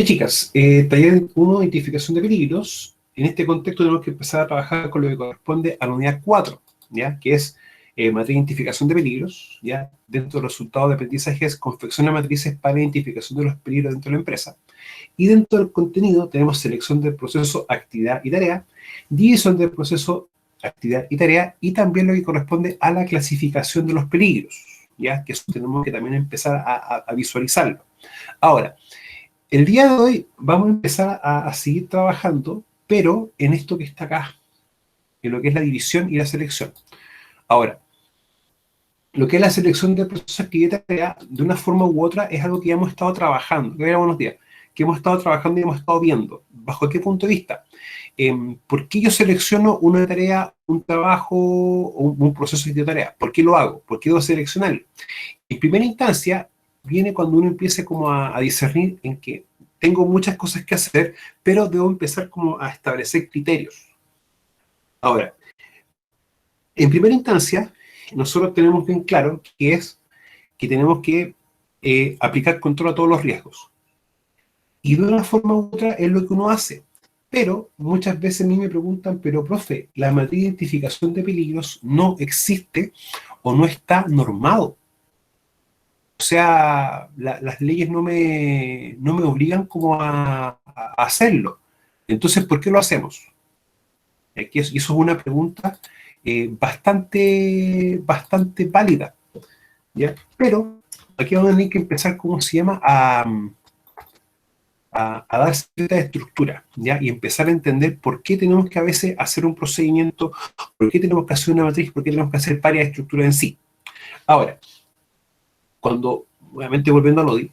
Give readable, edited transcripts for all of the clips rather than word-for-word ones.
Chicas, taller 1, identificación de peligros. En este contexto tenemos que empezar a trabajar con lo que corresponde a la unidad 4, ¿ya? Que es materia de identificación de peligros, ¿ya? Dentro de los resultados de aprendizaje es confecciona matrices para identificación de los peligros dentro de la empresa. Y dentro del contenido tenemos selección del proceso, actividad y tarea, división del proceso, actividad y tarea, y también lo que corresponde a la clasificación de los peligros, ¿ya? Que eso tenemos que también empezar a visualizarlo. Ahora, el día de hoy vamos a empezar a seguir trabajando, pero en esto que está acá, en lo que es la división y la selección. Ahora, lo que es la selección de procesos, actividad y tarea, de una forma u otra, es algo que ya hemos estado trabajando, que era buenos días, que hemos estado trabajando y hemos estado viendo. ¿Bajo qué punto de vista? ¿Por qué yo selecciono una tarea, un trabajo o un proceso de tarea? ¿Por qué lo hago? ¿Por qué debo seleccionarlo? En primera instancia, viene cuando uno empieza como a discernir en que tengo muchas cosas que hacer, pero debo empezar como a establecer criterios. Ahora, en primera instancia, nosotros tenemos bien claro que es que tenemos que aplicar control a todos los riesgos. Y de una forma u otra es lo que uno hace. Pero muchas veces a mí me preguntan, pero profe, la materia de identificación de peligros no existe o no está normado. O sea, las leyes no me obligan como a hacerlo. Entonces, ¿por qué lo hacemos? Y eso es una pregunta bastante válida, ¿ya? Pero aquí vamos a tener que empezar, ¿cómo se llama? A dar cierta estructura, ¿ya? Y empezar a entender por qué tenemos que a veces hacer un procedimiento, por qué tenemos que hacer una matriz, por qué tenemos que hacer varias estructuras en sí. Ahora, cuando, obviamente volviendo a Lodi,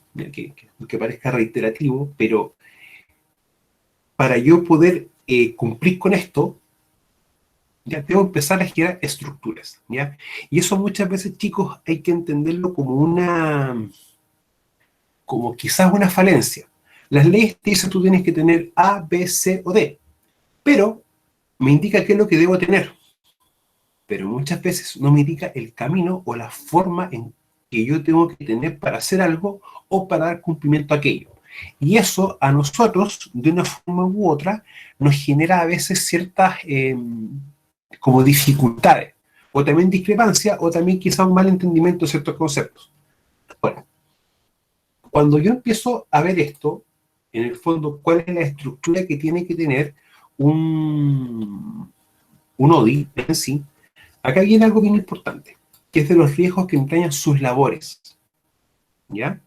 que parezca reiterativo, pero para yo poder cumplir con esto, ya tengo que empezar a generar estructuras, ¿ya? Y eso muchas veces, chicos, hay que entenderlo como quizás una falencia. Las leyes te dicen tú tienes que tener A, B, C o D, pero me indica qué es lo que debo tener. Pero muchas veces no me indica el camino o la forma en que yo tengo que tener para hacer algo o para dar cumplimiento a aquello. Y eso a nosotros, de una forma u otra, nos genera a veces ciertas como dificultades, o también discrepancia, o también quizá un mal entendimiento de ciertos conceptos. Bueno, cuando yo empiezo a ver esto, en el fondo, cuál es la estructura que tiene que tener un ODI en sí, acá viene algo bien importante, que es de los riesgos que entrañan sus labores, ¿ya?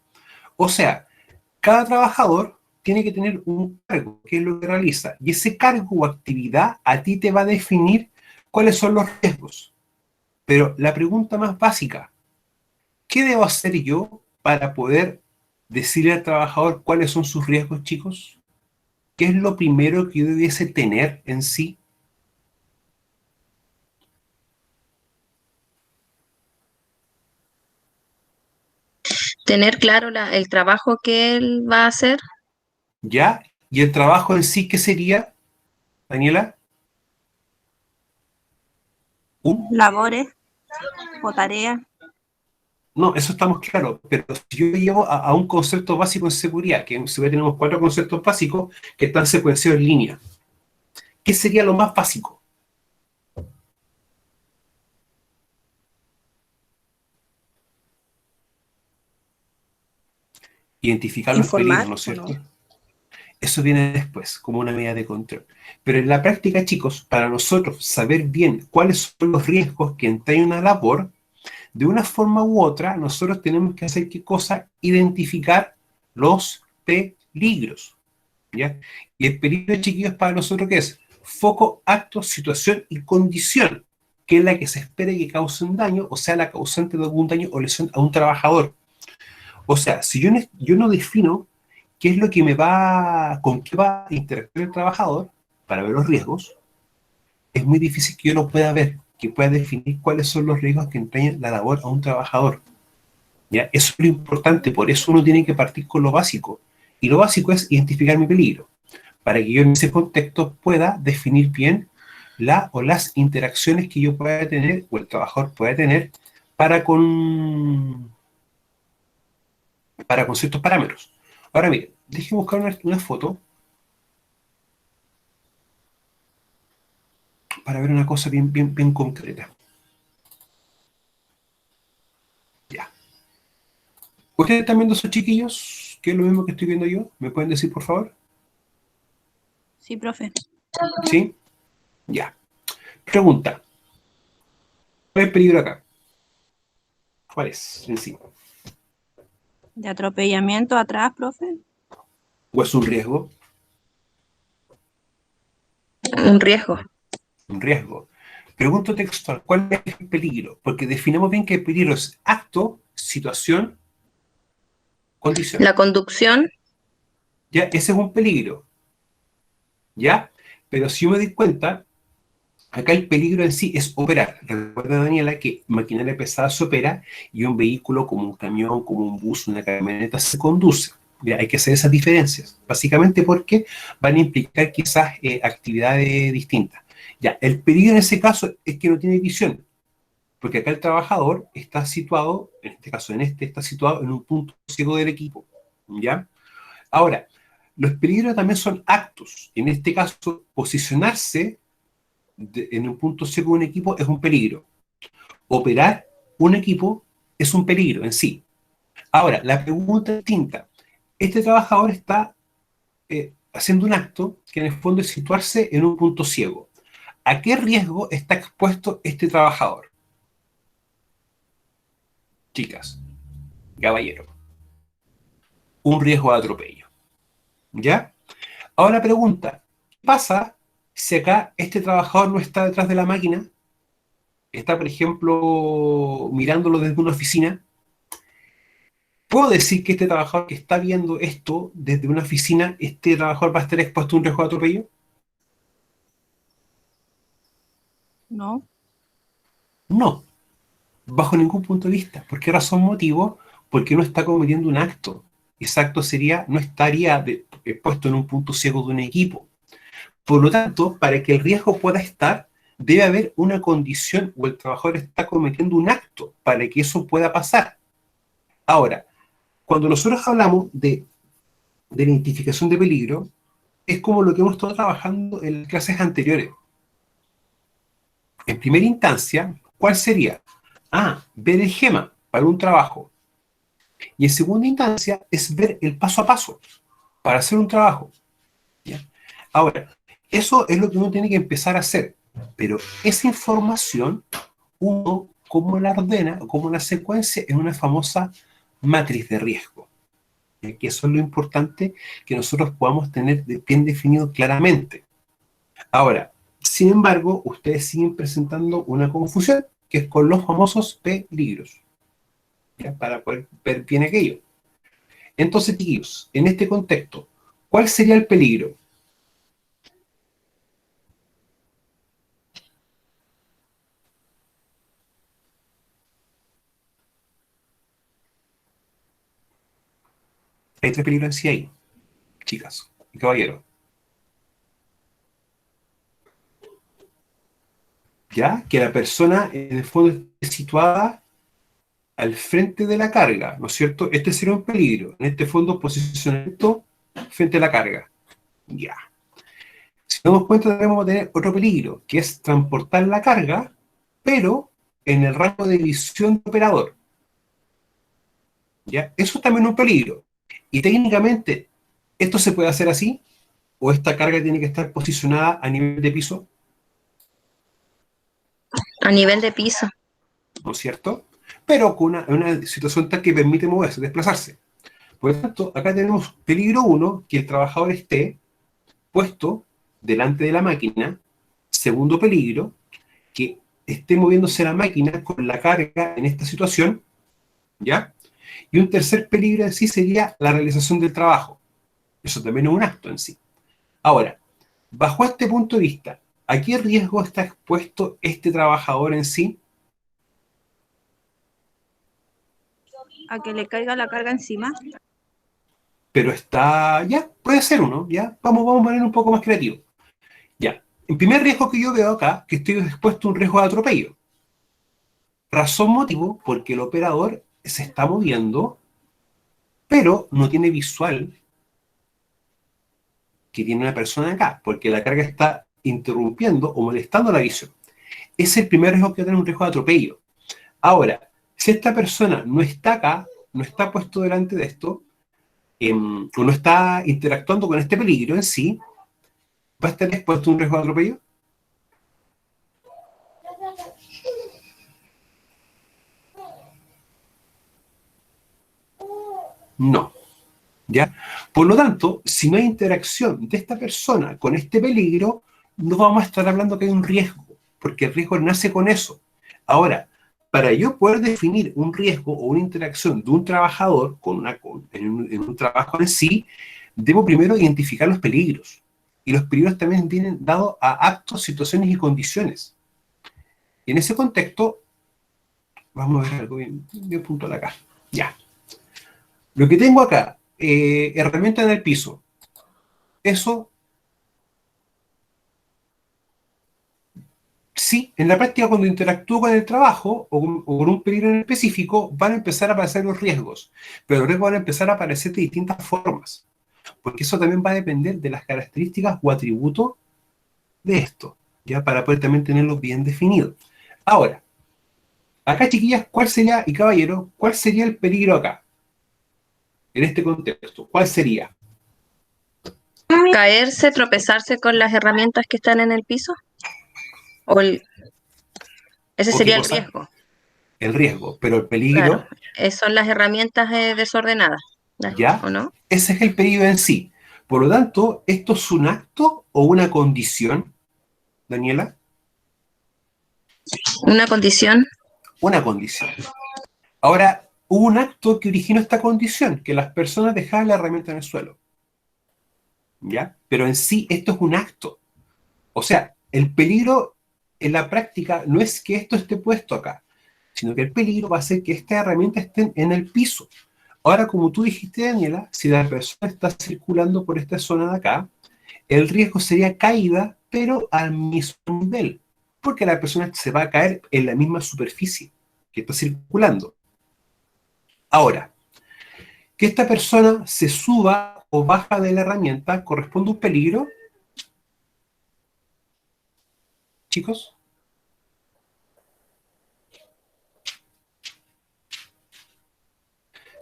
O sea, cada trabajador tiene que tener un cargo, que es lo que realiza, y ese cargo o actividad a ti te va a definir cuáles son los riesgos. Pero la pregunta más básica, ¿qué debo hacer yo para poder decirle al trabajador cuáles son sus riesgos, chicos? ¿Qué es lo primero que yo debiese tener en sí? Tener claro el trabajo que él va a hacer. ¿Ya? ¿Y el trabajo en sí qué sería, Daniela? Un Labores o tareas. No, eso estamos claros, pero si yo llevo a un concepto básico en seguridad, que en seguridad tenemos 4 conceptos básicos que están secuenciados en línea, ¿qué sería lo más básico? Identificar los peligros, Informar ¿no es o no. cierto? Eso viene después, como una medida de control. Pero en la práctica, chicos, para nosotros saber bien cuáles son los riesgos que entraña una labor, de una forma u otra, nosotros tenemos que hacer qué cosa, identificar los peligros, ¿ya? Y el peligro, chiquillos, para nosotros, ¿qué es? Foco, acto, situación y condición, que es la que se espera que cause un daño, o sea, la causante de algún daño o lesión a un trabajador. O sea, si yo no defino qué es lo que con qué va a interactuar el trabajador para ver los riesgos, es muy difícil que yo lo pueda ver, que pueda definir cuáles son los riesgos que entrañan la labor a un trabajador. ¿Ya? Eso es lo importante, por eso uno tiene que partir con lo básico. Y lo básico es identificar mi peligro, para que yo en ese contexto pueda definir bien la o las interacciones que yo pueda tener, o el trabajador pueda tener, para con, para con ciertos parámetros. Ahora miren, Déjenme buscar una foto para ver una cosa bien concreta. Ya. ¿Ustedes están viendo esos chiquillos? ¿Qué es lo mismo que estoy viendo yo? ¿Me pueden decir, por favor? Sí, profe. ¿Sí? Ya. Pregunta. ¿Cuál es el peligro acá? ¿Cuál es en sí? De atropellamiento atrás, profe. ¿O es un riesgo? Un riesgo. Un riesgo. Pregunto textual, ¿cuál es el peligro? Porque definimos bien que el peligro es acto, situación, condición. La conducción, Ya, ese es un peligro. ¿Ya? Pero si yo me doy cuenta, acá el peligro en sí es operar. Recuerda, Daniela, que maquinaria pesada se opera y un vehículo como un camión, como un bus, una camioneta se conduce. Ya, hay que hacer esas diferencias. Básicamente porque van a implicar quizás actividades distintas. Ya, el peligro en ese caso es que no tiene visión. Porque acá el trabajador está situado, en este caso está situado en un punto ciego del equipo. ¿Ya? Ahora, los peligros también son actos. En este caso, posicionarse en un punto ciego de un equipo es un peligro. Operar un equipo es un peligro en sí. Ahora, la pregunta es distinta. Este trabajador está haciendo un acto que en el fondo es situarse en un punto ciego. ¿A qué riesgo está expuesto este trabajador? Chicas, caballero, un riesgo de atropello. ¿Ya? Ahora pregunta, ¿qué pasa si acá este trabajador no está detrás de la máquina? Está, por ejemplo, mirándolo desde una oficina. ¿Puedo decir que este trabajador que está viendo esto desde una oficina, este trabajador va a estar expuesto a un riesgo de atropello? No. No, bajo ningún punto de vista. ¿Por qué razón motivo? Porque no está cometiendo un acto. Ese acto sería, no estaría expuesto en un punto ciego de un equipo. Por lo tanto, para que el riesgo pueda estar, debe haber una condición o el trabajador está cometiendo un acto para que eso pueda pasar. Ahora, cuando nosotros hablamos de la identificación de peligro, es como lo que hemos estado trabajando en las clases anteriores. En primera instancia, ¿cuál sería? Ver el GEMA para un trabajo. Y en segunda instancia es ver el paso a paso para hacer un trabajo. ¿Ya? Ahora, eso es lo que uno tiene que empezar a hacer. Pero esa información, uno, cómo la ordena, o cómo la secuencia en una famosa matriz de riesgo. Que eso es lo importante que nosotros podamos tener bien definido claramente. Ahora, sin embargo, ustedes siguen presentando una confusión, que es con los famosos peligros, ¿ya? Para poder ver bien aquello. Entonces, chiquillos, en este contexto, ¿cuál sería el peligro? Hay tres peligros en sí ahí, chicas y caballeros. ¿Ya? Que la persona en el fondo esté situada al frente de la carga, ¿no es cierto? Este sería un peligro. En este fondo, posicionamiento frente a la carga. Ya. Si nos damos cuenta, debemos tener otro peligro, que es transportar la carga, pero en el rango de visión del operador. ¿Ya? Eso también es un peligro. Y técnicamente, ¿esto se puede hacer así? ¿O esta carga tiene que estar posicionada a nivel de piso? a nivel de piso. ¿No es cierto? Pero con una situación tal que permite moverse, desplazarse. Por lo tanto, acá tenemos peligro 1, que el trabajador esté puesto delante de la máquina. Segundo peligro, que esté moviéndose la máquina con la carga en esta situación, ¿ya? Y un tercer peligro en sí sería la realización del trabajo. Eso también es un acto en sí. Ahora, bajo este punto de vista, ¿a qué riesgo está expuesto este trabajador en sí? A que le caiga la carga encima. Pero está, ya, puede ser uno, ya, vamos a poner un poco más creativo. Ya, el primer riesgo que yo veo acá, que estoy expuesto a un riesgo de atropello. Razón motivo, porque el operador se está moviendo, pero no tiene visual que tiene una persona acá, porque la carga está interrumpiendo o molestando la visión. Es el primer riesgo que tiene, un riesgo de atropello. Ahora, si esta persona no está acá, no está puesto delante de esto, o no está interactuando con este peligro en sí, ¿va a estar expuesto a un riesgo de atropello? No. ¿Ya? Por lo tanto, si no hay interacción de esta persona con este peligro, no vamos a estar hablando que hay un riesgo, porque el riesgo nace con eso. Ahora, para yo poder definir un riesgo o una interacción de un trabajador en un trabajo en sí, debo primero identificar los peligros. Y los peligros también vienen dados a actos, situaciones y condiciones. Y en ese contexto, vamos a ver algo bien puntual acá. Ya. Lo que tengo acá, herramienta en el piso. Eso, sí, en la práctica cuando interactúo con el trabajo o con un peligro en específico, van a empezar a aparecer los riesgos. Pero los riesgos van a empezar a aparecer de distintas formas. Porque eso también va a depender de las características o atributos de esto, ya para poder también tenerlos bien definidos. Ahora, acá chiquillas, ¿cuál sería, y caballero, cuál sería el peligro acá? En este contexto, ¿cuál sería? Caerse, tropezarse con las herramientas que están en el piso. Ese ¿O qué sería el cosa? riesgo. El riesgo, pero el Claro, peligro, son las herramientas desordenadas, ¿ya? ¿o no? Ese es el peligro en sí. Por lo tanto, ¿esto es un acto o una condición, Daniela? Una condición. Una condición. Ahora, hubo un acto que originó esta condición, que las personas dejaban la herramienta en el suelo. ¿Ya? Pero en sí, esto es un acto. O sea, el peligro en la práctica no es que esto esté puesto acá, sino que el peligro va a ser que estas herramientas estén en el piso. Ahora, como tú dijiste, Daniela, si la persona está circulando por esta zona de acá, el riesgo sería caída, pero al mismo nivel, porque la persona se va a caer en la misma superficie que está circulando. Ahora, que esta persona se suba o baja de la herramienta, ¿corresponde a un peligro? Chicos.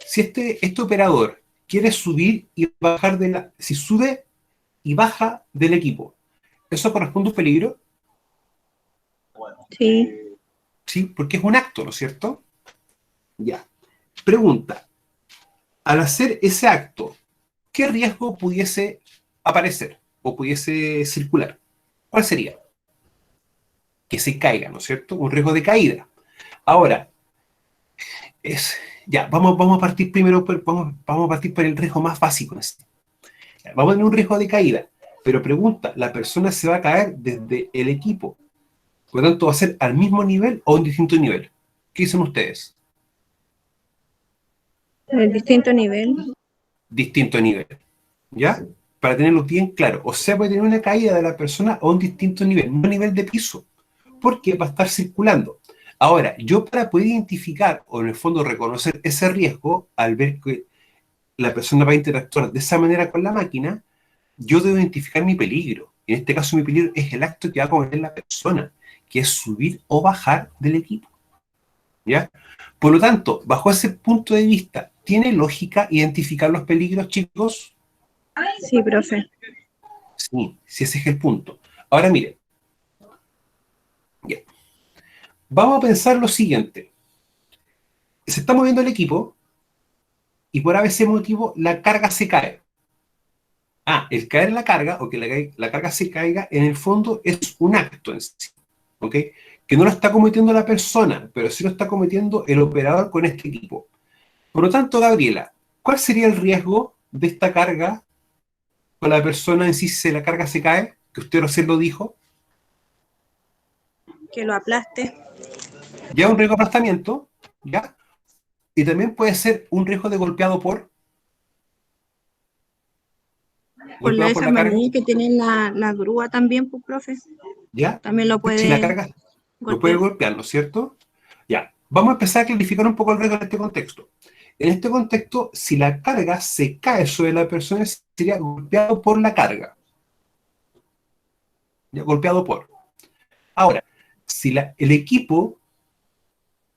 Si este operador quiere subir y bajar si sube y baja del equipo, ¿eso corresponde a un peligro? Sí. Sí, porque es un acto, ¿no es cierto? Ya. Pregunta. Al hacer ese acto, ¿qué riesgo pudiese aparecer o pudiese circular? ¿Cuál sería? Que se caiga, ¿no es cierto? Un riesgo de caída. Ahora, vamos a partir primero, vamos a partir por el riesgo más básico. Vamos a tener un riesgo de caída, pero pregunta, ¿la persona se va a caer desde el equipo? Por lo tanto, ¿va a ser al mismo nivel o a un distinto nivel? ¿Qué dicen ustedes? En distinto nivel. Distinto nivel, ¿ya? Para tenerlo bien claro. O sea, puede tener una caída de la persona a un distinto nivel, no a nivel de piso, porque va a estar circulando. Ahora, yo para poder identificar, o en el fondo reconocer ese riesgo, al ver que la persona va a interactuar de esa manera con la máquina, yo debo identificar mi peligro. En este caso, mi peligro es el acto que va a cometer la persona, que es subir o bajar del equipo, ¿ya? Por lo tanto, bajo ese punto de vista, ¿tiene lógica identificar los peligros, chicos? Sí, profe. Sí, si ese es el punto. Ahora miren, ya. Vamos a pensar lo siguiente. Se está moviendo el equipo y por ese motivo la carga se cae. El caer la carga o que la carga se caiga en el fondo es un acto en sí, ¿ok? Que no lo está cometiendo la persona, pero sí lo está cometiendo el operador con este equipo. Por lo tanto, Gabriela, ¿cuál sería el riesgo de esta carga con la persona en sí si la carga se cae? Que usted recién lo dijo. Que lo aplaste. Ya un riesgo de aplastamiento, ¿ya? Y también puede ser un riesgo de golpeado por Por la esas carga, manillas que tienen la grúa también, pues, profe. ¿ya? También lo Si la puede carga lo puede golpear. golpear, ¿no es cierto? Ya. Vamos a empezar a clarificar un poco el riesgo en este contexto. En este contexto, si la carga se cae sobre la persona, sería golpeado por la carga. ya, golpeado por. Ahora, si el equipo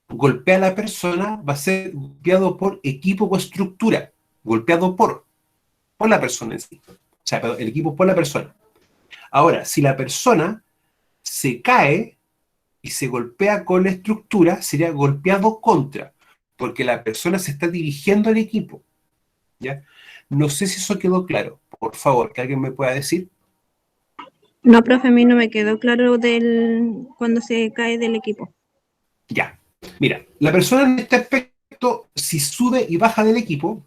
golpea a la persona, va a ser golpeado por equipo o estructura, golpeado por la persona en sí. O sea, perdón, el equipo por la persona. Ahora, si la persona se cae y se golpea con la estructura, sería golpeado contra, porque la persona se está dirigiendo al equipo, ¿ya? No sé si eso quedó claro. Por favor, que alguien me pueda decir. No, profe, a mí no me quedó claro cuando se cae del equipo. Ya. Mira, la persona en este aspecto, si sube y baja del equipo,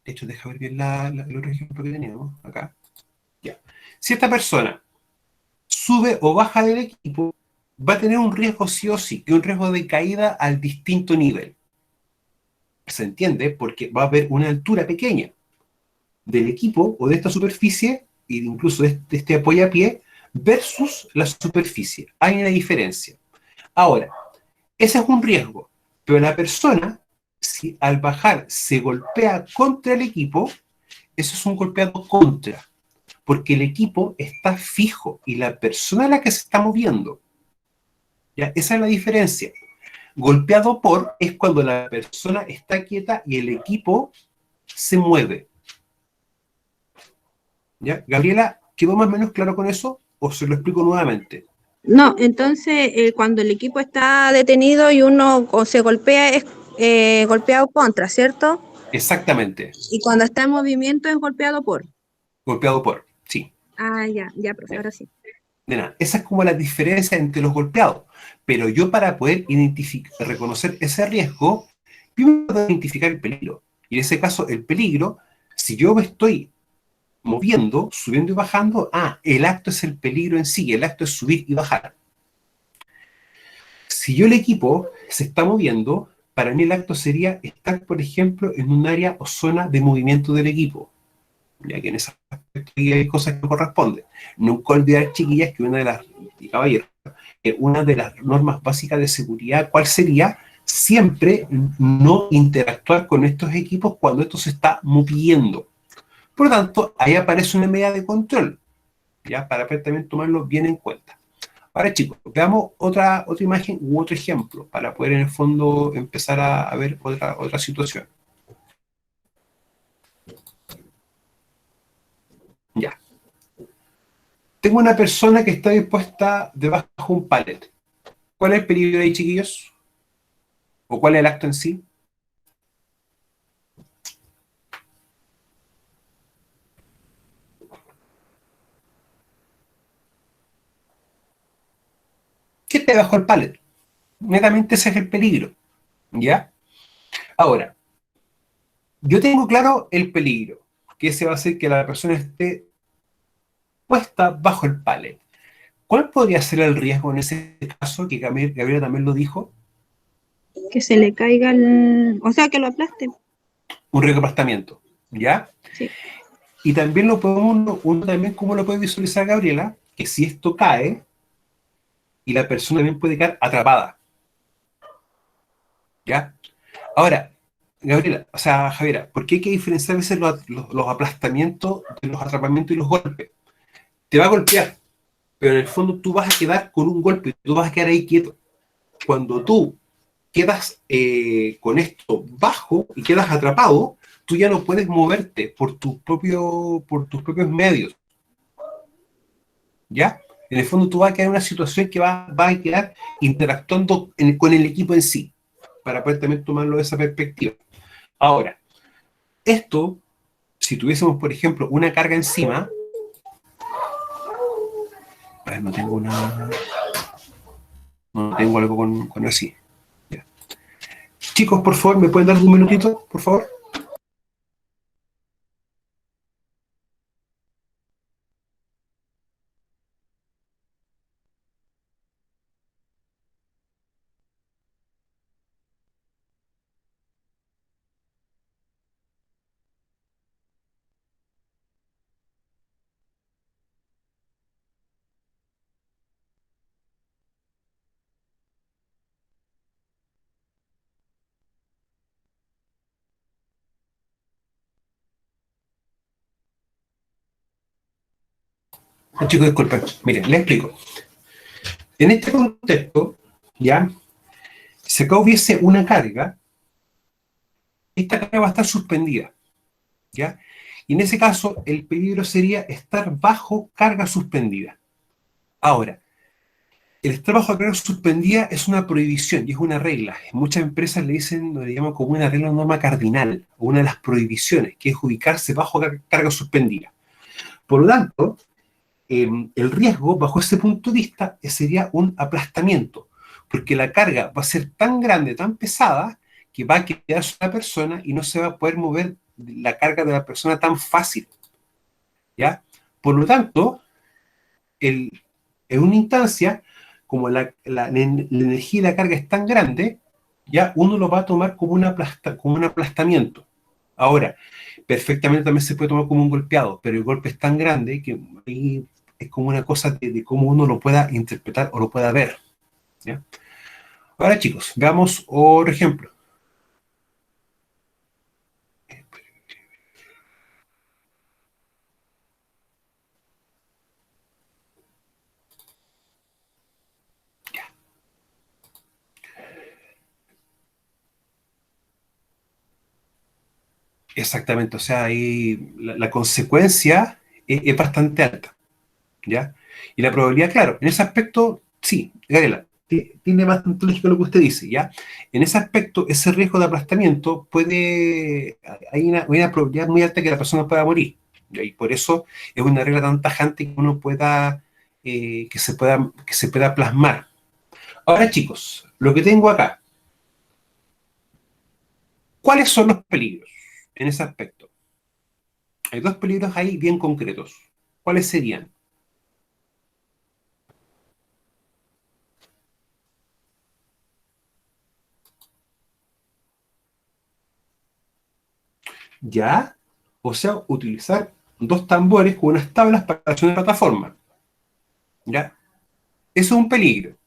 de hecho, deja ver bien el otro ejemplo que teníamos acá. Ya. Si esta persona sube o baja del equipo, va a tener un riesgo sí o sí, que un riesgo de caída al distinto nivel. ¿Se entiende? Porque va a haber una altura pequeña del equipo o de esta superficie, e incluso de este apoyapié, versus la superficie. Hay una diferencia. Ahora, ese es un riesgo, pero la persona, si al bajar se golpea contra el equipo, eso es un golpeado contra, porque el equipo está fijo y la persona es la que se está moviendo. ¿Ya? Esa es la diferencia. Golpeado por es cuando la persona está quieta y el equipo se mueve. ¿Ya? Gabriela, ¿quedó más o menos claro con eso? ¿O se lo explico nuevamente? No, entonces cuando el equipo está detenido y uno se golpea, es golpeado contra, ¿cierto? Exactamente. Y cuando está en movimiento es golpeado por. Golpeado por, sí. Ah, ya, profe, ¿Ya? ahora sí. De nada. Esa es como la diferencia entre los golpeados. Pero yo para poder reconocer ese riesgo, primero puedo identificar el peligro. Y en ese caso, el peligro, si yo me estoy moviendo, subiendo y bajando, el acto es el peligro en sí, el acto es subir y bajar. Si yo el equipo se está moviendo, para mí el acto sería estar, por ejemplo, en un área o zona de movimiento del equipo, ya que en ese aspecto hay cosas que no corresponden. Nunca olvidar, chiquillas, que y caballeros, que una de las normas básicas de seguridad, ¿cuál sería? Siempre no interactuar con estos equipos cuando esto se está moviendo. Por lo tanto, ahí aparece una medida de control, ya para también tomarlo bien en cuenta. Ahora, chicos, veamos otra imagen u otro ejemplo para poder en el fondo empezar a ver otra situación. Ya. Tengo una persona que está dispuesta debajo de un pallet. ¿Cuál es el peligro ahí, chiquillos? ¿O cuál es el acto en sí? Que esté debajo del pallet. Netamente ese es el peligro. ¿Ya? Ahora, yo tengo claro el peligro, que ese va a ser que la persona esté puesta bajo el pallet. ¿Cuál podría ser el riesgo en ese caso, que Gabriela también lo dijo? Que se le caiga o sea, que lo aplaste. Un riesgo de aplastamiento. ¿Ya? Sí. Y también lo podemos, uno también, ¿cómo lo puede visualizar Gabriela? Que si esto cae, y la persona también puede quedar atrapada. ¿Ya? Ahora, Gabriela, o sea, Javiera, ¿por qué hay que diferenciar a veces los aplastamientos de los atrapamientos y los golpes? Te va a golpear, pero en el fondo tú vas a quedar con un golpe, tú vas a quedar ahí quieto. Cuando tú quedas con esto bajo y quedas atrapado, tú ya no puedes moverte por tus propios medios. ¿Ya? En el fondo tú vas a quedar en una situación que va a quedar interactuando con el equipo en sí, para poder también tomarlo de esa perspectiva. Ahora, esto, si tuviésemos, por ejemplo, una carga encima, a ver, no tengo algo con así. Ya. Chicos, por favor, ¿me pueden dar un minutito, por favor? Chicos, disculpen. Miren, les explico. En este contexto, ¿ya? Si acá hubiese una carga, esta carga va a estar suspendida, ¿ya? Y en ese caso, el peligro sería estar bajo carga suspendida. Ahora, el estar bajo carga suspendida es una prohibición y es una regla. Muchas empresas le dicen, lo llaman como una regla, una norma cardinal, o una de las prohibiciones, que es ubicarse bajo carga suspendida. Por lo tanto, el riesgo, bajo ese punto de vista, sería un aplastamiento, porque la carga va a ser tan grande, tan pesada, que va a quedar sobre la persona y no se va a poder mover la carga de la persona tan fácil, ¿ya? Por lo tanto, en una instancia, como la energía y la carga es tan grande, ya uno lo va a tomar como como un aplastamiento. Ahora, perfectamente también se puede tomar como un golpeado, pero el golpe es tan grande que ahí es como una cosa de cómo uno lo pueda interpretar o lo pueda ver, ¿ya? Ahora, chicos, veamos otro ejemplo. Exactamente, o sea, ahí la consecuencia es bastante alta, ¿ya? Y la probabilidad, claro, en ese aspecto, sí, Gabriela, tiene bastante lógica lo que usted dice, ¿ya? En ese aspecto, ese riesgo de aplastamiento hay una probabilidad muy alta que la persona pueda morir, ¿ya? Y por eso es una regla tan tajante que uno pueda, que se pueda plasmar. Ahora, chicos, lo que tengo acá, ¿cuáles son los peligros en ese aspecto? Hay dos peligros ahí bien concretos. ¿Cuáles serían? Ya, o sea, utilizar dos tambores con unas tablas para hacer una plataforma. ¿Ya? Eso es un peligro,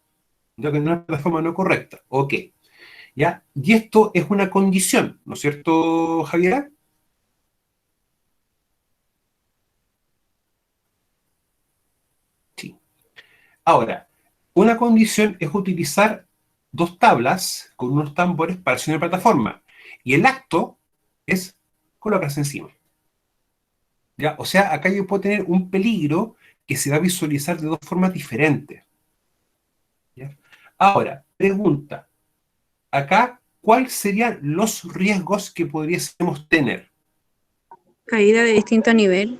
ya que es una plataforma no correcta. Ok. ¿Ya? Y esto es una condición, ¿no es cierto, Javiera? Sí. Ahora, una condición es utilizar dos tablas con unos tambores para hacer una plataforma. Y el acto es colocarse encima. ¿Ya? O sea, acá yo puedo tener un peligro que se va a visualizar de dos formas diferentes. ¿Ya? Ahora, pregunta, acá, ¿cuáles serían los riesgos que podríamos tener? Caída de distinto nivel.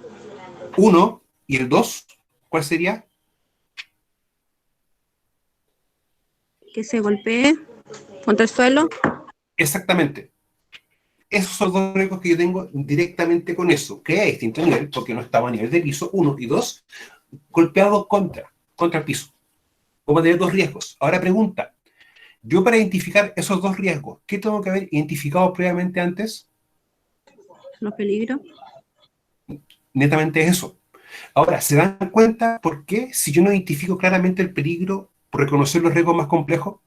Uno y el dos, ¿cuál sería? Que se golpee contra el suelo. Exactamente. Esos son los dos riesgos que yo tengo directamente con eso, que a distinto nivel, porque no estaba a nivel de piso, uno, y dos, golpeado contra el piso. Vamos a tener dos riesgos. Ahora pregunta, yo para identificar esos dos riesgos, ¿qué tengo que haber identificado previamente antes? Los peligros. Netamente es eso. Ahora, ¿se dan cuenta por qué si yo no identifico claramente el peligro, por reconocer los riesgos más complejos?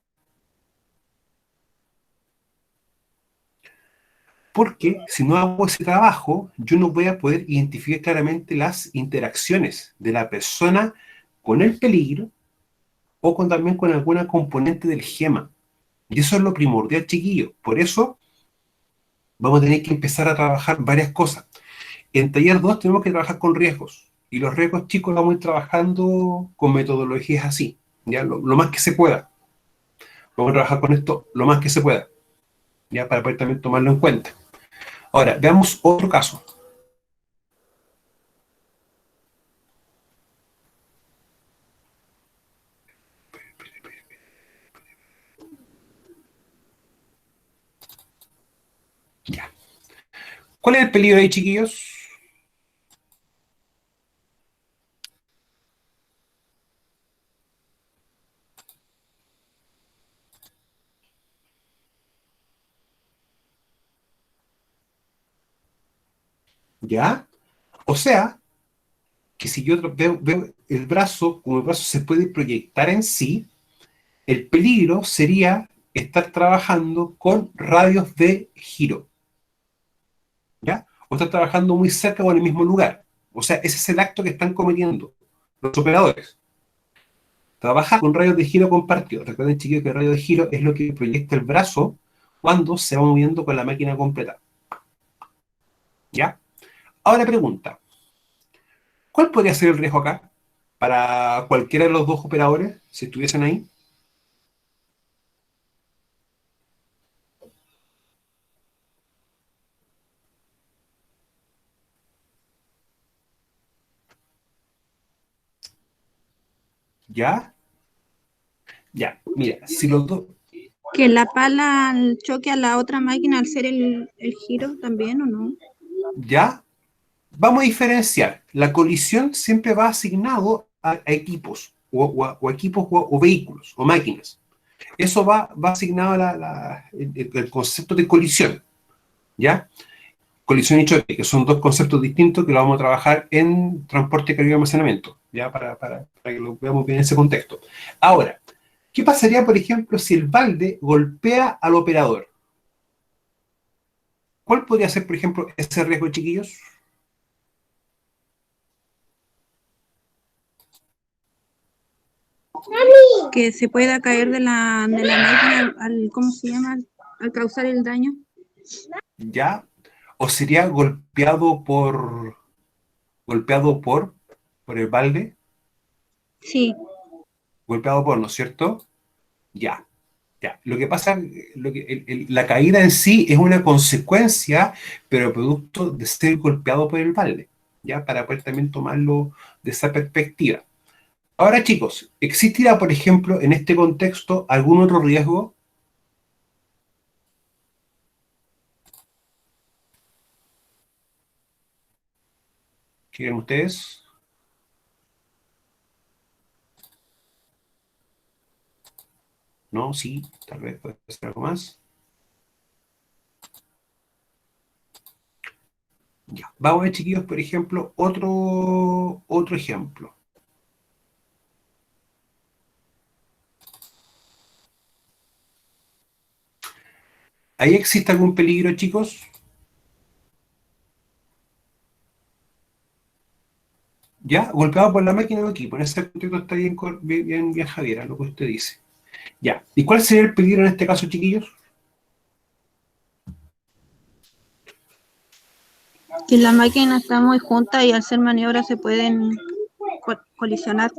Porque si no hago ese trabajo, yo no voy a poder identificar claramente las interacciones de la persona con el peligro o también con alguna componente del gema. Y eso es lo primordial, chiquillo. Por eso vamos a tener que empezar a trabajar varias cosas. En taller 2 tenemos que trabajar con riesgos. Y los riesgos, chicos, vamos a ir trabajando con metodologías así, ya lo más que se pueda. Vamos a trabajar con esto lo más que se pueda, ya para poder también tomarlo en cuenta. Ahora, veamos otro caso. Ya. ¿Cuál es el peligro ahí, chiquillos? ¿Ya? O sea, que si yo veo el brazo, como el brazo se puede proyectar en sí, el peligro sería estar trabajando con radios de giro, ¿ya? O estar trabajando muy cerca o en el mismo lugar. O sea, ese es el acto que están cometiendo los operadores. Trabaja con radios de giro compartido. Recuerden, chiquillos, que el radio de giro es lo que proyecta el brazo cuando se va moviendo con la máquina completa. ¿Ya? Ahora pregunta, ¿cuál podría ser el riesgo acá para cualquiera de los dos operadores si estuviesen ahí? ¿Ya? Ya, mira, si los dos... Que la pala choque a la otra máquina al ser el giro también, ¿o no? ¿Ya? Vamos a diferenciar. La colisión siempre va asignado a equipos, o equipos o vehículos, o máquinas. Eso va asignado a el concepto de colisión, ¿ya? Colisión y choque, que son dos conceptos distintos que lo vamos a trabajar en transporte, carga y almacenamiento, ¿ya? Para que lo veamos bien en ese contexto. Ahora, ¿qué pasaría, por ejemplo, si el balde golpea al operador? ¿Cuál podría ser, por ejemplo, ese riesgo, chiquillos? Que se pueda caer de la máquina ¿cómo se llama? Al causar el daño. ¿Ya? ¿O sería golpeado por el balde? Sí, Golpeado por, ¿no es cierto? Ya, ya. Lo que pasa, la caída en sí es una consecuencia, pero producto de ser golpeado por el balde, ¿ya? Para poder también tomarlo de esa perspectiva. Ahora, chicos, ¿existirá, por ejemplo, en este contexto, algún otro riesgo? ¿Quieren ustedes? ¿No? Sí, tal vez puede ser algo más. Ya. Vamos a ver, chiquillos, por ejemplo, otro ejemplo. ¿Ahí existe algún peligro, chicos? ¿Ya? Golpeado por la máquina o equipo. En ese contexto está bien, Javiera, lo que usted dice. Ya. ¿Y cuál sería el peligro en este caso, chiquillos? que la máquina está muy junta y al hacer maniobras se pueden colisionar.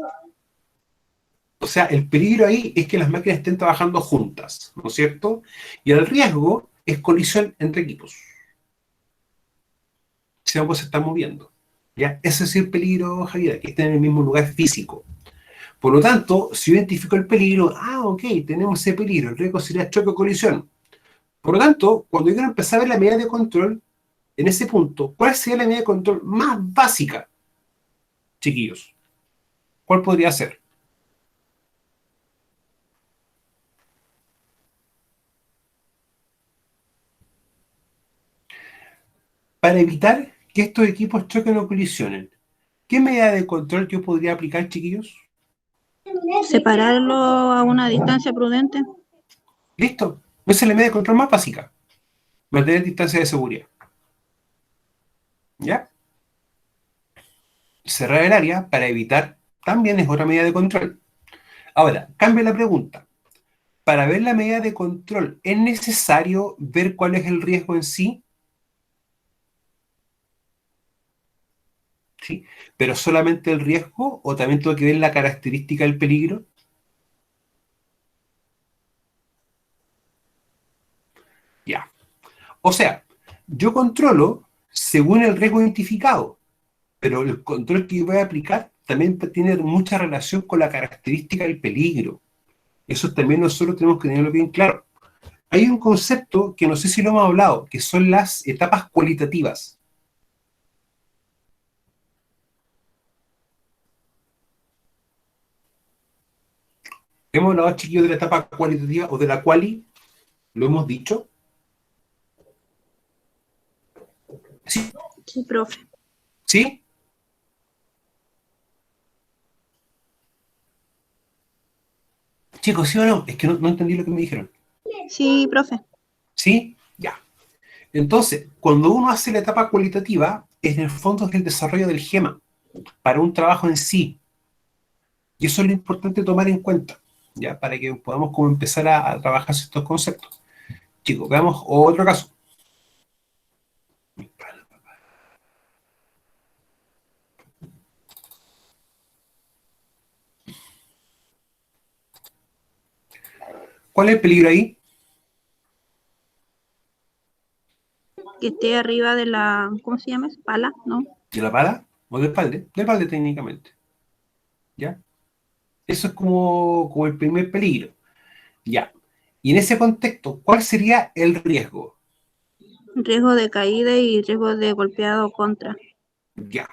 O sea, el peligro ahí es que las máquinas estén trabajando juntas, ¿no es cierto? Y el riesgo es colisión entre equipos. Si ambos se están moviendo. ¿Ya? Ese es el peligro, Javier, que estén en el mismo lugar físico. Por lo tanto, si yo identifico el peligro, ok, tenemos ese peligro, el riesgo sería choque o colisión. Por lo tanto, cuando yo quiero empezar a ver la medida de control, en ese punto, ¿cuál sería la medida de control más básica, chiquillos? ¿Cuál podría ser? Para evitar que estos equipos choquen o colisionen, ¿qué medida de control yo podría aplicar, chiquillos? Separarlo a una distancia prudente. Listo. Esa es la medida de control más básica. Mantener distancia de seguridad. ¿Ya? Cerrar el área para evitar también es otra medida de control. Ahora, cambia la pregunta. Para ver la medida de control, ¿es necesario ver cuál es el riesgo en sí? ¿Sí? ¿Pero solamente el riesgo o también tengo que ver la característica del peligro? Ya. O sea, yo controlo según el riesgo identificado, pero el control que yo voy a aplicar también tiene mucha relación con la característica del peligro. Eso también nosotros tenemos que tenerlo bien claro. Hay un concepto que no sé si lo hemos hablado, que son las etapas cualitativas. Hemos hablado, chiquillos, de la etapa cualitativa o de la quali, lo hemos dicho. ¿Sí? Sí, profe. ¿Sí? Chicos, ¿sí o no? Es que no entendí lo que me dijeron. Sí, profe. ¿Sí? Ya. Entonces, cuando uno hace la etapa cualitativa, en el fondo es el desarrollo del gema para un trabajo en sí. Y eso es lo importante tomar en cuenta, ¿ya? Para que podamos como empezar a trabajar estos conceptos. Chicos, veamos otro caso. ¿Cuál es el peligro ahí? Que esté arriba de la, ¿cómo se llama? Pala, ¿no? ¿De la pala o del balde? Del balde técnicamente, ¿ya? Eso es como el primer peligro, ¿ya? Y en ese contexto, ¿cuál sería el riesgo? Riesgo de caída y riesgo de golpeado contra. Ya,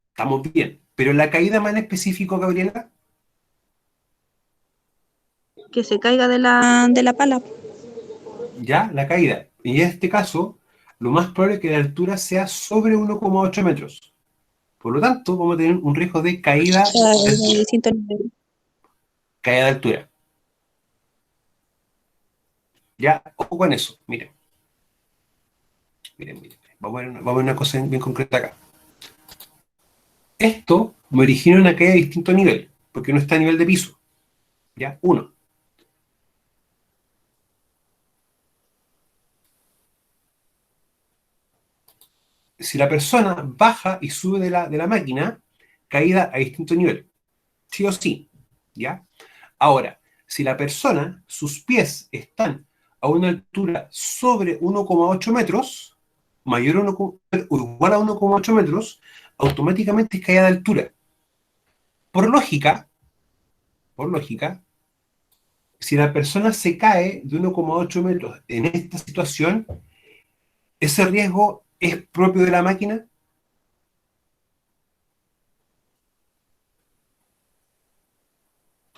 estamos bien. Pero la caída más en específico, Gabriela, Que se caiga de la pala. ya, la caída. Y en este caso, lo más probable es que la altura sea sobre 1,8 metros. Por lo tanto, vamos a tener un riesgo de caída de De altura. distintos niveles. Caída de altura. Ya, ojo con eso. Miren. Miren, miren. Vamos a ver una cosa bien concreta acá. Esto me origina una caída de distinto nivel, porque no está a nivel de piso. ¿Ya? Uno. Si la persona baja y sube de la máquina, caída a distinto nivel. Sí o sí. ¿Ya? Ahora, si la persona, sus pies están a una altura sobre 1,8 metros, mayor a 1, o igual a 1,8 metros, automáticamente es caída de altura. Por lógica, si la persona se cae de 1,8 metros en esta situación, ¿ese riesgo es propio de la máquina?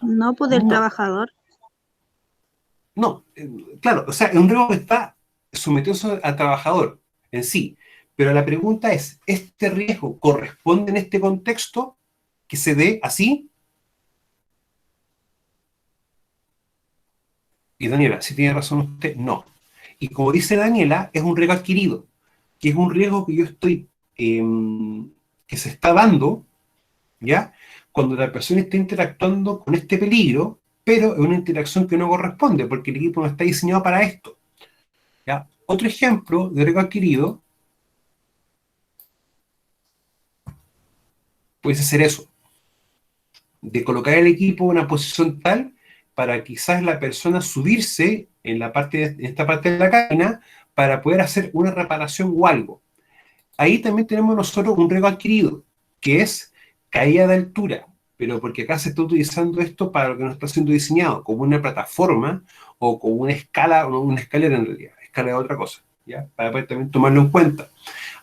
No, pues del No, trabajador. no. Claro, o sea, es un riesgo que está sometido al trabajador en sí. Pero la pregunta es, ¿este riesgo corresponde en este contexto que se dé así? Y Daniela, si tiene razón usted, no. Y como dice Daniela, es un riesgo adquirido, que es un riesgo que yo estoy, que se está dando, ¿ya? Cuando la persona está interactuando con este peligro, pero es una interacción que no corresponde, porque el equipo no está diseñado para esto, ¿ya? Otro ejemplo de riesgo adquirido puede ser eso, de colocar el equipo en una posición tal para quizás la persona subirse en esta parte de la cadena para poder hacer una reparación o algo. Ahí también tenemos nosotros un riesgo adquirido, que es caída de altura, pero porque acá se está utilizando esto para lo que no está siendo diseñado, como una plataforma o como una escala, o una escalera en realidad, escala de otra cosa, ¿ya? Para poder también tomarlo en cuenta.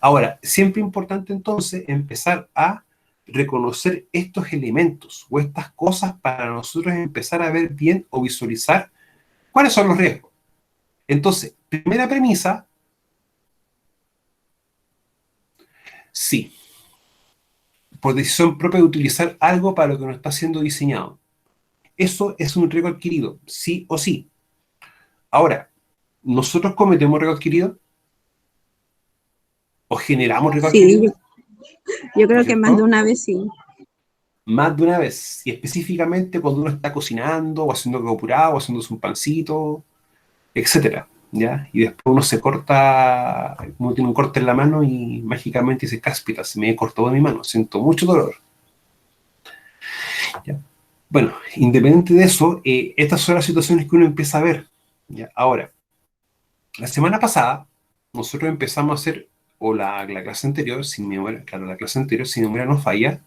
Ahora, siempre importante entonces empezar a reconocer estos elementos o estas cosas para nosotros empezar a ver bien o visualizar cuáles son los riesgos. Entonces, primera premisa, sí, por decisión propia de utilizar algo para lo que no está siendo diseñado. Eso es un riesgo adquirido, sí o sí. Ahora, ¿nosotros cometemos riesgo adquirido? ¿O generamos riesgo Sí, adquirido? yo ¿No creo es que más de cierto? una vez sí. Más de una vez. Y específicamente cuando uno está cocinando, o haciendo algo apurado, o haciéndose un pancito, etcétera, ¿ya? Y después uno se corta, uno tiene un corte en la mano y mágicamente dice, cáspita, se me cortó de mi mano, siento mucho dolor. ¿Ya? Bueno, independiente de eso, estas son las situaciones que uno empieza a ver. ¿Ya? Ahora, la semana pasada, nosotros empezamos a hacer, o la clase anterior, si mi memoria, claro, la clase anterior, si mi memoria no falla,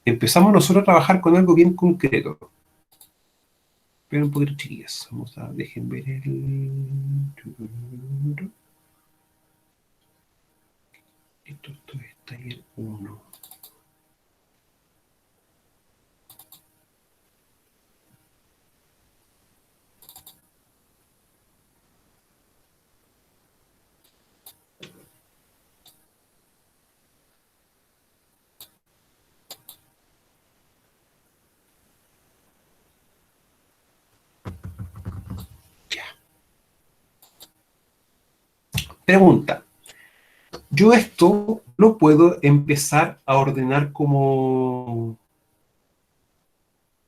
empezamos nosotros a trabajar con algo bien concreto. Pero un poquito chiquillas. Vamos a, dejen ver el... Esto es taller 1. Ya. Pregunta. Yo esto lo puedo empezar a ordenar como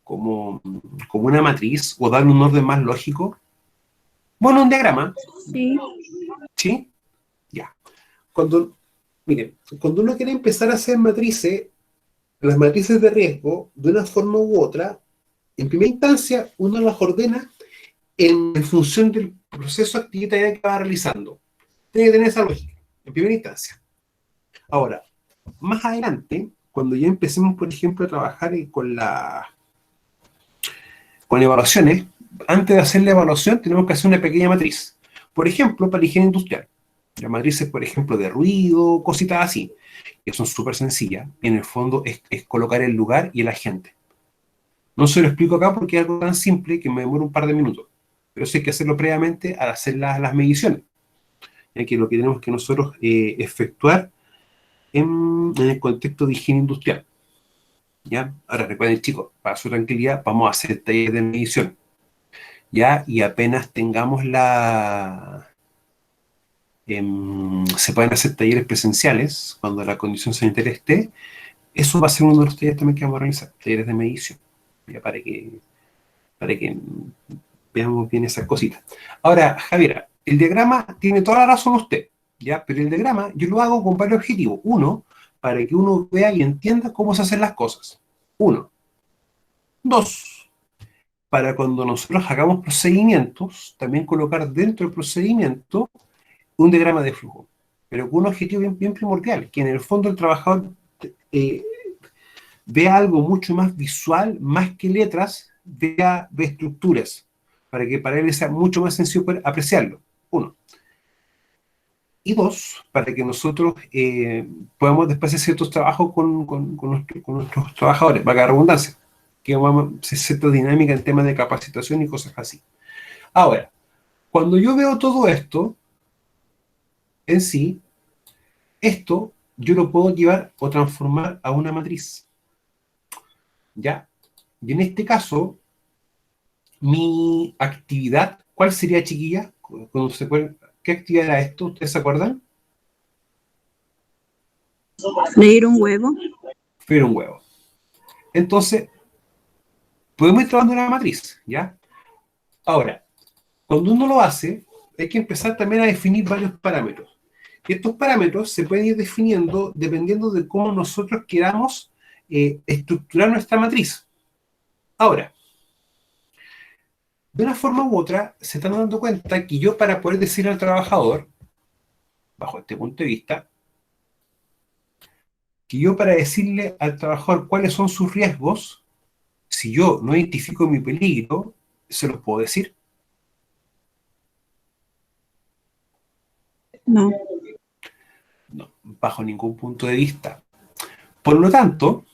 como una matriz o darle un orden más lógico? Bueno, un diagrama. Sí. ¿Sí? Ya. Miren, cuando uno quiere empezar a hacer matrices, las matrices de riesgo, de una forma u otra, en primera instancia, uno las ordena en función del proceso activitario que va realizando. Tiene que tener esa lógica, en primera instancia. Ahora, más adelante, cuando ya empecemos, por ejemplo, a trabajar con evaluaciones, antes de hacer la evaluación tenemos que hacer una pequeña matriz. Por ejemplo, para la higiene industrial. Las matrices, por ejemplo, de ruido, cositas así, que son súper sencillas. Y en el fondo es colocar el lugar y el agente. No se lo explico acá porque es algo tan simple que me demora un par de minutos. Pero eso hay que hacerlo previamente al hacer las mediciones. Ya que lo que tenemos que nosotros efectuar en el contexto de higiene industrial. ¿Ya? Ahora recuerden, chicos, para su tranquilidad, vamos a hacer talleres de medición. ¿Ya? Y apenas tengamos se pueden hacer talleres presenciales cuando la condición sanitaria esté. Eso va a ser uno de los talleres también que vamos a realizar, talleres de medición. ¿Ya? Para que veamos bien esas cositas. Ahora, Javiera, el diagrama tiene toda la razón usted, ¿ya? Pero el diagrama yo lo hago con varios objetivos. Uno, para que uno vea y entienda cómo se hacen las cosas. Uno. Dos, para cuando nosotros hagamos procedimientos, también colocar dentro del procedimiento un diagrama de flujo. Pero con un objetivo bien primordial, que en el fondo el trabajador vea algo mucho más visual, más que letras, ve estructuras, para que para él sea mucho más sencillo poder apreciarlo. Uno. Y dos, para que nosotros podamos después hacer ciertos trabajos con nuestros trabajadores, valga la redundancia, que vamos a hacer cierta dinámica en temas de capacitación y cosas así. Ahora, cuando yo veo todo esto, en sí, esto yo lo puedo llevar o transformar a una matriz. ¿Ya? Y en este caso, mi actividad, ¿cuál sería, chiquilla? ¿Qué actividad era esto? ¿Ustedes se acuerdan? Leer un huevo. Freír un huevo. Entonces, podemos ir trabajando una matriz, ¿ya? Ahora, cuando uno lo hace, hay que empezar también a definir varios parámetros. Y estos parámetros se pueden ir definiendo dependiendo de cómo nosotros queramos estructurar nuestra matriz. Ahora, de una forma u otra, se están dando cuenta que yo para poder decir al trabajador, bajo este punto de vista, que yo para decirle al trabajador cuáles son sus riesgos, si yo no identifico mi peligro, ¿se los puedo decir? No. No, bajo ningún punto de vista. Por lo tanto,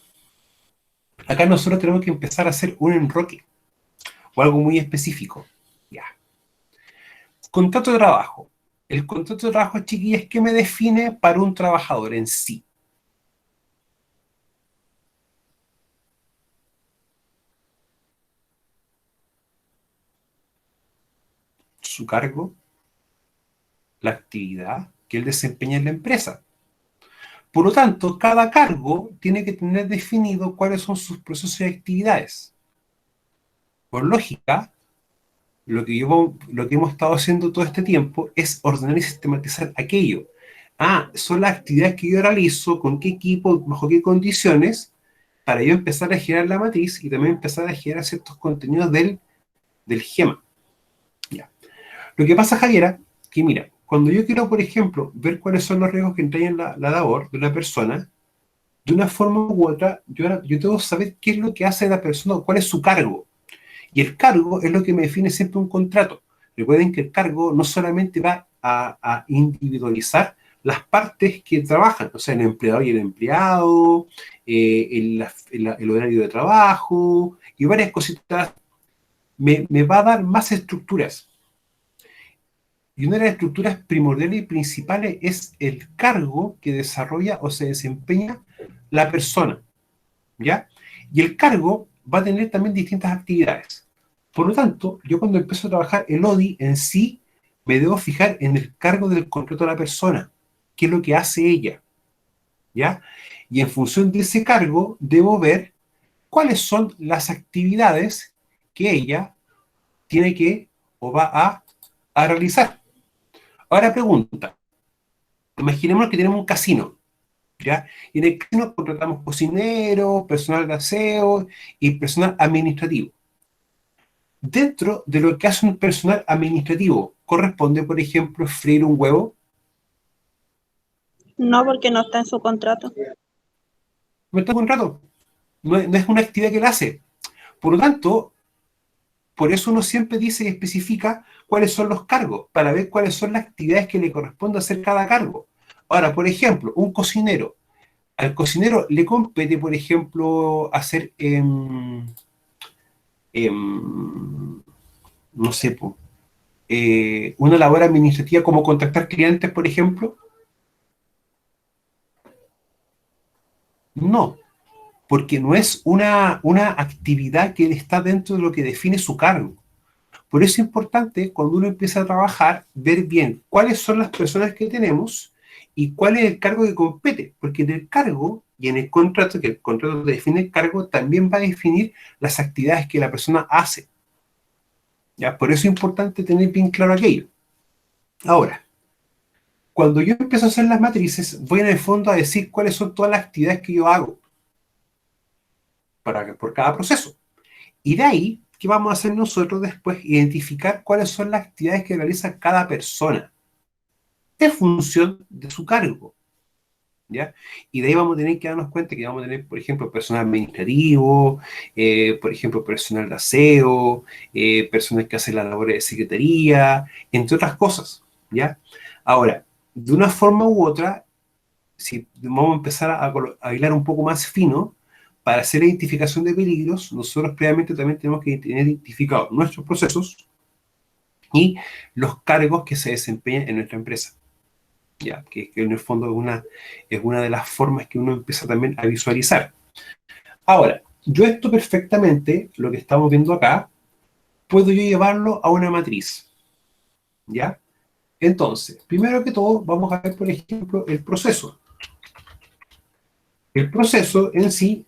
acá nosotros tenemos que empezar a hacer un enroque o algo muy específico. Ya. Contrato de trabajo. El contrato de trabajo, chiquillas, ¿qué me define para un trabajador en sí? Su cargo, la actividad que él desempeña en la empresa. Por lo tanto, cada cargo tiene que tener definido cuáles son sus procesos y actividades. Por lógica, lo que hemos estado haciendo todo este tiempo es ordenar y sistematizar aquello. Son las actividades que yo realizo, con qué equipo, bajo qué condiciones, para yo empezar a generar la matriz y también empezar a generar ciertos contenidos del GEMA. Ya. Lo que pasa, Javiera, que mira, cuando yo quiero, por ejemplo, ver cuáles son los riesgos que entrañan la labor de una persona, de una forma u otra, yo tengo que saber qué es lo que hace la persona, cuál es su cargo. Y el cargo es lo que me define siempre un contrato. Recuerden que el cargo no solamente va a individualizar las partes que trabajan, o sea, el empleador y el empleado, el horario de trabajo y varias cositas. Me va a dar más estructuras. Y una de las estructuras primordiales y principales es el cargo que desarrolla o se desempeña la persona, ¿ya? Y el cargo va a tener también distintas actividades. Por lo tanto, yo cuando empiezo a trabajar el ODI en sí, me debo fijar en el cargo del contrato de la persona, qué es lo que hace ella, ¿ya? Y en función de ese cargo, debo ver cuáles son las actividades que ella tiene que o va a realizar. Ahora pregunta, imaginemos que tenemos un casino, ¿ya? Y en el casino contratamos cocineros, personal de aseo y personal administrativo. Dentro de lo que hace un personal administrativo, ¿corresponde, por ejemplo, freír un huevo? No, porque no está en su contrato. No está en contrato. No es una actividad que él hace. Por lo tanto, por eso uno siempre dice y especifica cuáles son los cargos, para ver cuáles son las actividades que le corresponde hacer cada cargo. Ahora, por ejemplo, un cocinero. Al cocinero le compete, por ejemplo, hacer, no sé, una labor administrativa como contactar clientes, por ejemplo. No, porque no es una actividad que está dentro de lo que define su cargo. Por eso es importante, cuando uno empieza a trabajar, ver bien cuáles son las personas que tenemos y cuál es el cargo que compete. Porque en el cargo y en el contrato, que el contrato define el cargo, también va a definir las actividades que la persona hace. ¿Ya? Por eso es importante tener bien claro aquello. Ahora, cuando yo empiezo a hacer las matrices, voy en el fondo a decir cuáles son todas las actividades que yo hago por cada proceso. Y de ahí, ¿qué vamos a hacer nosotros después? Identificar cuáles son las actividades que realiza cada persona en función de su cargo, ¿ya? Y de ahí vamos a tener que darnos cuenta que vamos a tener, por ejemplo, personal administrativo, por ejemplo, personal de aseo, personas que hacen las labores de secretaría, entre otras cosas, ¿ya? Ahora, de una forma u otra, si vamos a empezar a hilar un poco más fino, para hacer la identificación de peligros, nosotros previamente también tenemos que tener identificados nuestros procesos y los cargos que se desempeñan en nuestra empresa. Ya, que en el fondo es una de las formas que uno empieza también a visualizar. Ahora, yo esto perfectamente, lo que estamos viendo acá, puedo yo llevarlo a una matriz. ¿Ya? Entonces, primero que todo, vamos a ver, por ejemplo, el proceso. El proceso en sí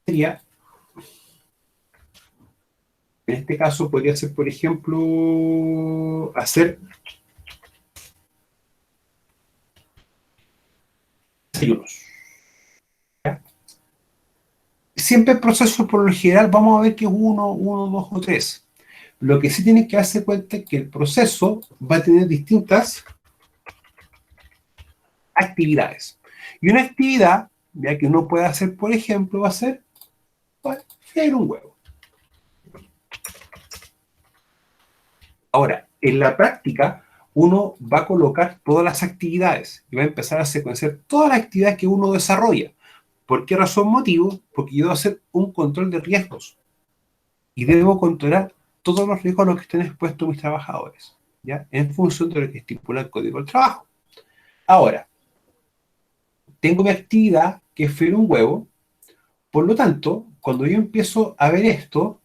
sería, en este caso podría ser, por ejemplo, hacer desayunos. ¿Ya? Siempre el proceso, por lo general, vamos a ver que es uno, dos o tres. Lo que sí tienen que darse cuenta es que el proceso va a tener distintas actividades. Y una actividad, ya que uno puede hacer, por ejemplo, va a ser freír un huevo. Ahora, en la práctica, uno va a colocar todas las actividades y va a empezar a secuenciar todas las actividades que uno desarrolla. ¿Por qué razón motivo? Porque yo debo hacer un control de riesgos y debo controlar todos los riesgos a los que estén expuestos mis trabajadores, ¿ya? En función de lo que estipula el Código del Trabajo. Ahora, tengo mi actividad que es freír un huevo. Por lo tanto, cuando yo empiezo a ver esto,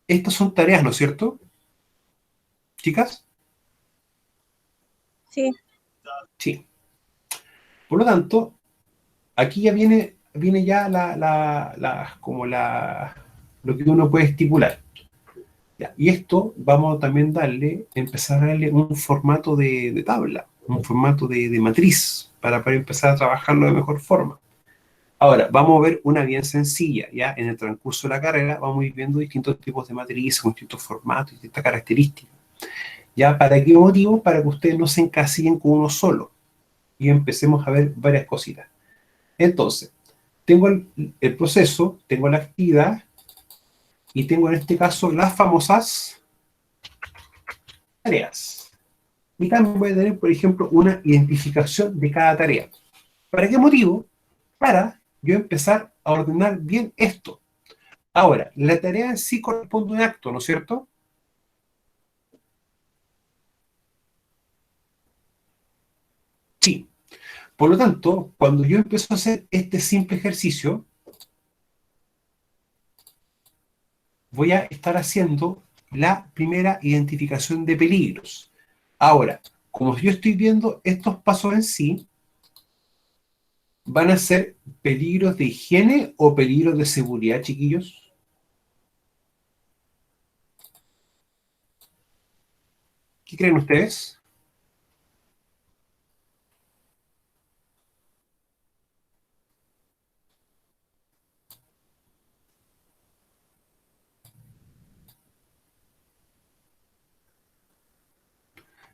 estas son tareas, ¿no es cierto? ¿Chicas? Sí. Sí. Por lo tanto, aquí ya viene ya lo que uno puede estipular. Ya, y esto vamos a también empezar a darle un formato de tabla, un formato de matriz, para empezar a trabajarlo de mejor forma. Ahora, vamos a ver una bien sencilla, ¿ya? En el transcurso de la carrera vamos a ir viendo distintos tipos de matrices, con distintos formatos, distintas características. ¿Ya? ¿Para qué motivo? Para que ustedes no se encasillen con uno solo y empecemos a ver varias cositas. Entonces, tengo el proceso, tengo la actividad y tengo en este caso las famosas tareas. Y también voy a tener, por ejemplo, una identificación de cada tarea. ¿Para qué motivo? Para yo empezar a ordenar bien esto. Ahora, la tarea en sí corresponde a un acto, ¿no es cierto? Sí. Por lo tanto, cuando yo empiezo a hacer este simple ejercicio, voy a estar haciendo la primera identificación de peligros. Ahora, como yo estoy viendo estos pasos en sí, ¿Van a ser peligros de higiene o peligros de seguridad, chiquillos? ¿Qué creen ustedes?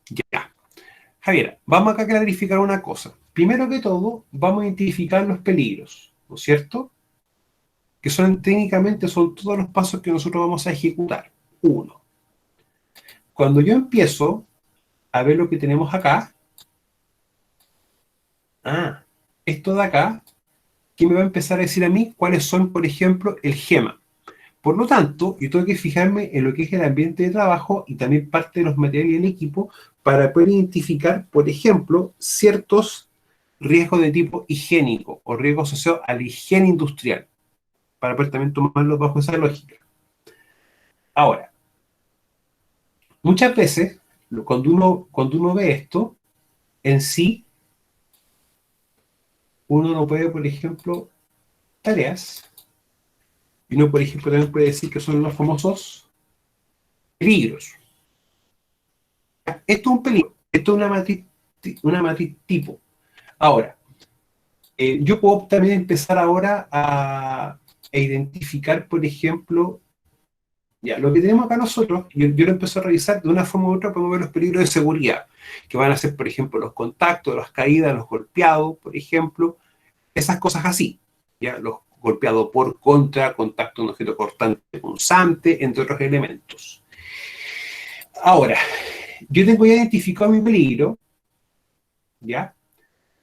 Ya. Javier, vamos acá a clarificar una cosa. Primero que todo, vamos a identificar los peligros, ¿no es cierto? Que son técnicamente son todos los pasos que nosotros vamos a ejecutar. Uno, cuando yo empiezo a ver lo que tenemos acá, esto de acá, ¿qué me va a empezar a decir a mí cuáles son, por ejemplo, el gema? Por lo tanto, yo tengo que fijarme en lo que es el ambiente de trabajo y también parte de los materiales del equipo para poder identificar, por ejemplo, ciertos riesgos de tipo higiénico o riesgos asociados a la higiene industrial, para poder también tomarlos bajo esa lógica. Ahora, muchas veces, cuando uno ve esto, en sí, uno no puede, por ejemplo, tareas, y uno, por ejemplo, también puede decir que son los famosos peligros. Esto es un peligro, esto es una matriz tipo. Ahora, yo puedo también empezar ahora a identificar, por ejemplo, ya, lo que tenemos acá nosotros, yo lo empiezo a revisar de una forma u otra, podemos ver los peligros de seguridad, que van a ser, por ejemplo, los contactos, las caídas, los golpeados, por ejemplo, esas cosas así, ya, los golpeados por contra, contacto de un objeto cortante, punzante, entre otros elementos. Ahora, yo tengo ya identificado mi peligro, ¿ya?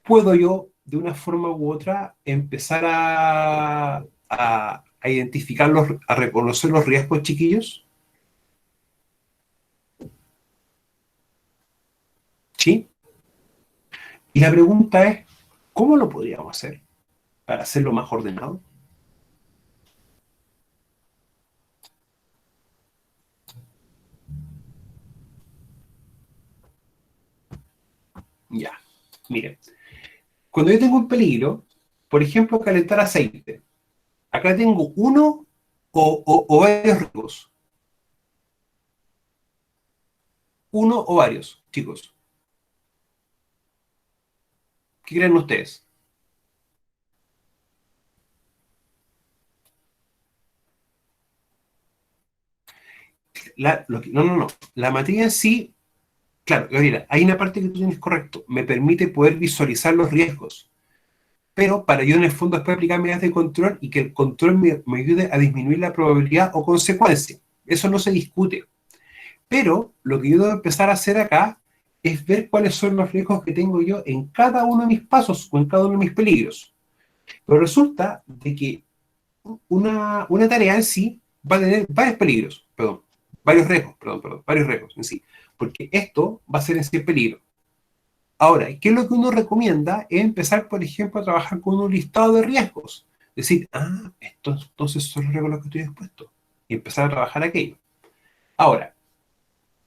Puedo yo, de una forma u otra, empezar a identificarlos, a reconocer los riesgos, chiquillos. ¿Sí? Y la pregunta es, ¿cómo lo podríamos hacer para hacerlo más ordenado? Ya, miren. Cuando yo tengo un peligro, por ejemplo, calentar aceite, acá tengo uno o varios riesgos. Uno o varios, chicos. ¿Qué creen ustedes? No. La materia en sí, claro, Gabriela, hay una parte que tú tienes correcto. Me permite poder visualizar los riesgos. Pero para yo en el fondo después aplicar medidas de control y que el control me ayude a disminuir la probabilidad o consecuencia. Eso no se discute. Pero lo que yo debo empezar a hacer acá es ver cuáles son los riesgos que tengo yo en cada uno de mis pasos o en cada uno de mis peligros. Pero resulta de que una tarea en sí va a tener varios peligros, varios riesgos en sí, porque esto va a ser en sí el peligro. Ahora, ¿qué es lo que uno recomienda? Es empezar, por ejemplo, a trabajar con un listado de riesgos. Decir, estos entonces son los riesgos a los que estoy expuesto. Y empezar a trabajar aquello. Ahora,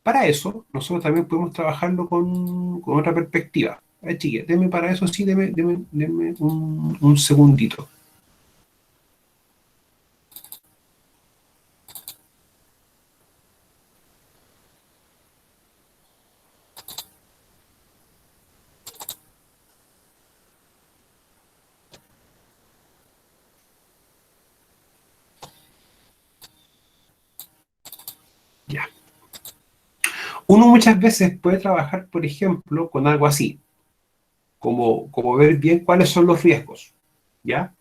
para eso, nosotros también podemos trabajarlo con otra perspectiva. Chiquilla, denme para eso, sí, denme un segundito. Ya. Uno muchas veces puede trabajar, por ejemplo, con algo así, como ver bien cuáles son los riesgos, ¿ya?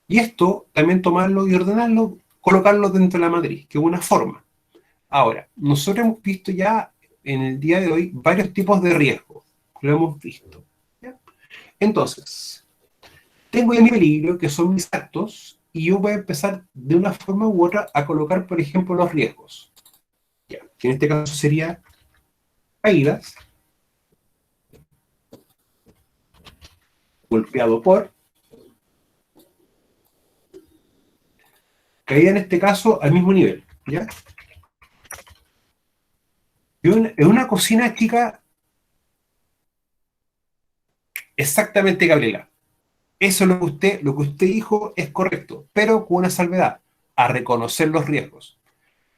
Y esto también tomarlo y ordenarlo, colocarlo dentro de la matriz, que es una forma. Ahora, nosotros hemos visto ya en el día de hoy varios tipos de riesgos, lo hemos visto, ¿ya? Entonces, tengo ya mi peligro, que son mis actos, y yo voy a empezar de una forma u otra a colocar, por ejemplo, los riesgos, ¿ya? Que en este caso sería caídas, golpeado por, caída en este caso al mismo nivel, ¿ya? Y en una cocina chica, exactamente, Gabriela. Eso es lo que usted dijo es correcto, pero con una salvedad, a reconocer los riesgos.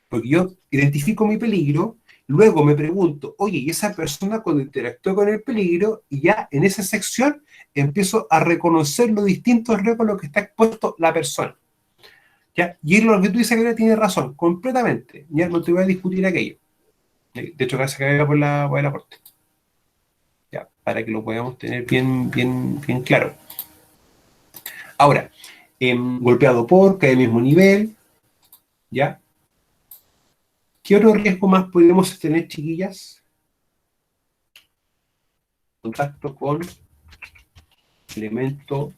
Porque yo identifico mi peligro, luego me pregunto, oye, ¿y esa persona cuando interactúa con el peligro? Y ya en esa sección empiezo a reconocer los distintos riesgos a los que está expuesto la persona. ¿Ya? Y es lo que tú dices, que tiene razón, completamente. Ya no te voy a discutir aquello. De hecho, gracias que por el aporte. Ya, para que lo podamos tener bien claro. Ahora, golpeado por, cae al mismo nivel, ¿ya? ¿Qué otro riesgo más podemos tener, chiquillas? Contacto con elemento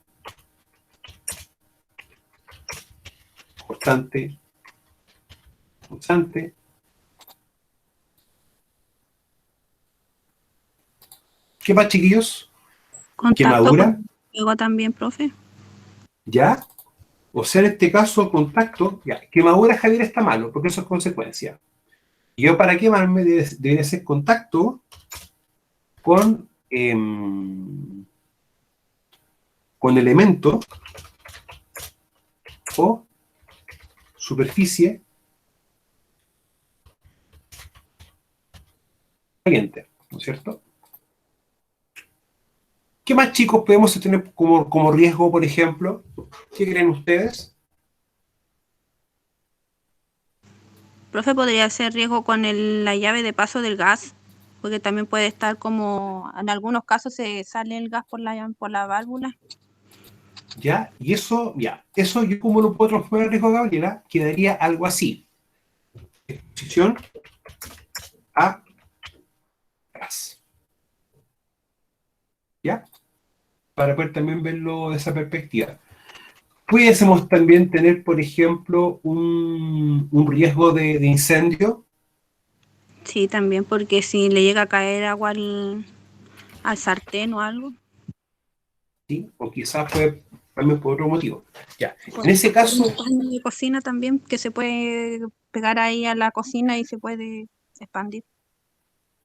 constante. ¿Qué más, chiquillos? Contacto Quemadura, con fuego también, profe. ¿ya? O sea, en este caso, contacto, ya. Quemadura, Javier, está malo, porque eso es consecuencia. Y yo para quemarme debería ser contacto con, con elemento o superficie caliente, ¿no es cierto? ¿Qué más, chicos, podemos tener como riesgo, por ejemplo? ¿Qué creen ustedes? Profe, podría ser riesgo con la llave de paso del gas, porque también puede estar como, en algunos casos se sale el gas por la válvula. ¿Ya? Y eso, ya, eso yo como lo puedo transformar en riesgo, Gabriela, quedaría algo así. Exposición a gas. ¿Ya? Para poder también verlo de esa perspectiva. Pudiésemos también tener, por ejemplo, un riesgo de incendio. Sí, también, porque si le llega a caer agua al sartén o algo. ¿Sí? O quizás fue también por otro motivo. Ya. En Puede ese ser por un caso, paño de cocina también, que se puede pegar ahí a la cocina y se puede expandir.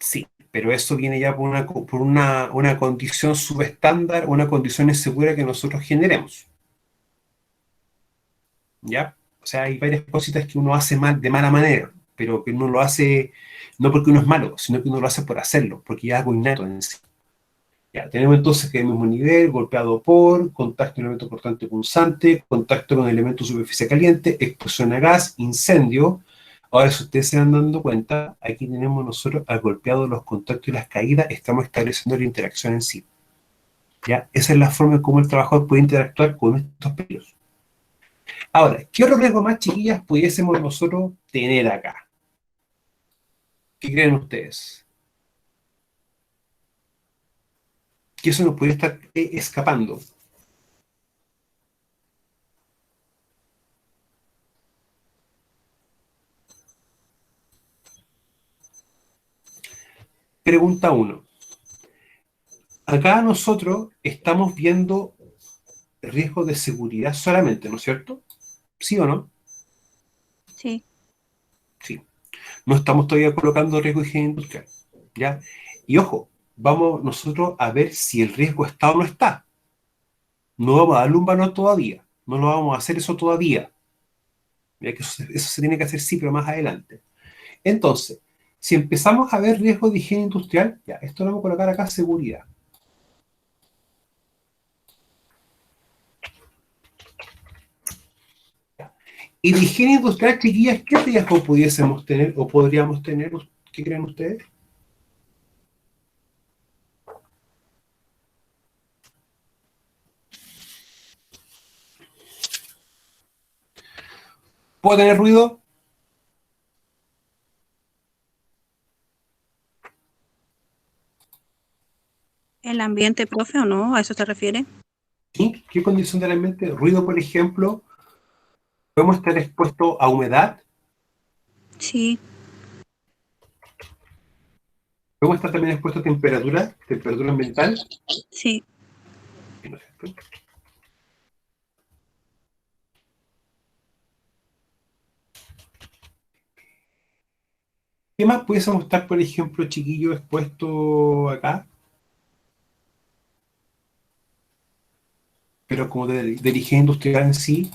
sí, pero eso viene ya por una condición subestándar, una condición insegura que nosotros generemos. ¿Ya? O sea, hay varias cositas que uno hace mal, de mala manera, pero que uno lo hace no porque uno es malo, sino que uno lo hace por hacerlo, porque ya es algo innato en sí. Ya, tenemos entonces que el mismo nivel, golpeado por, contacto con elemento cortante punzante, contacto con elemento superficie caliente, explosión a gas, incendio. Ahora, si ustedes se van dando cuenta, aquí tenemos nosotros al golpeado los contactos y las caídas, estamos estableciendo la interacción en sí. ¿Ya? Esa es la forma en cómo el trabajador puede interactuar con estos peligros. Ahora, ¿qué otro riesgo más, chiquillas, pudiésemos nosotros tener acá? ¿Qué creen ustedes? Que eso nos puede estar escapando. Pregunta 1. Acá nosotros estamos viendo riesgo de seguridad solamente, ¿no es cierto? ¿Sí o no? Sí. Sí. No estamos todavía colocando riesgo de higiene industrial, ¿ya? Y ojo, vamos nosotros a ver si el riesgo está o no está. No vamos a darle un valor todavía. No lo vamos a hacer eso todavía. Ya que eso se tiene que hacer sí, pero más adelante. Entonces, si empezamos a ver riesgo de higiene industrial, ya, esto lo vamos a colocar acá, seguridad. Y de higiene industrial, chiquillas, ¿qué riesgo pudiésemos tener o podríamos tener? ¿Qué creen ustedes? ¿Puedo tener ruido? ¿El ambiente, profe, o no? ¿A eso se refiere? ¿Sí? ¿Qué condición del ambiente? Ruido, por ejemplo. ¿Podemos estar expuestos a humedad? Sí. ¿Podemos estar también expuestos a temperatura ambiental? Sí. ¿No es cierto? ¿Qué más pudiésemos estar, por ejemplo, chiquillos, expuestos acá? pero como de origen industrial en sí.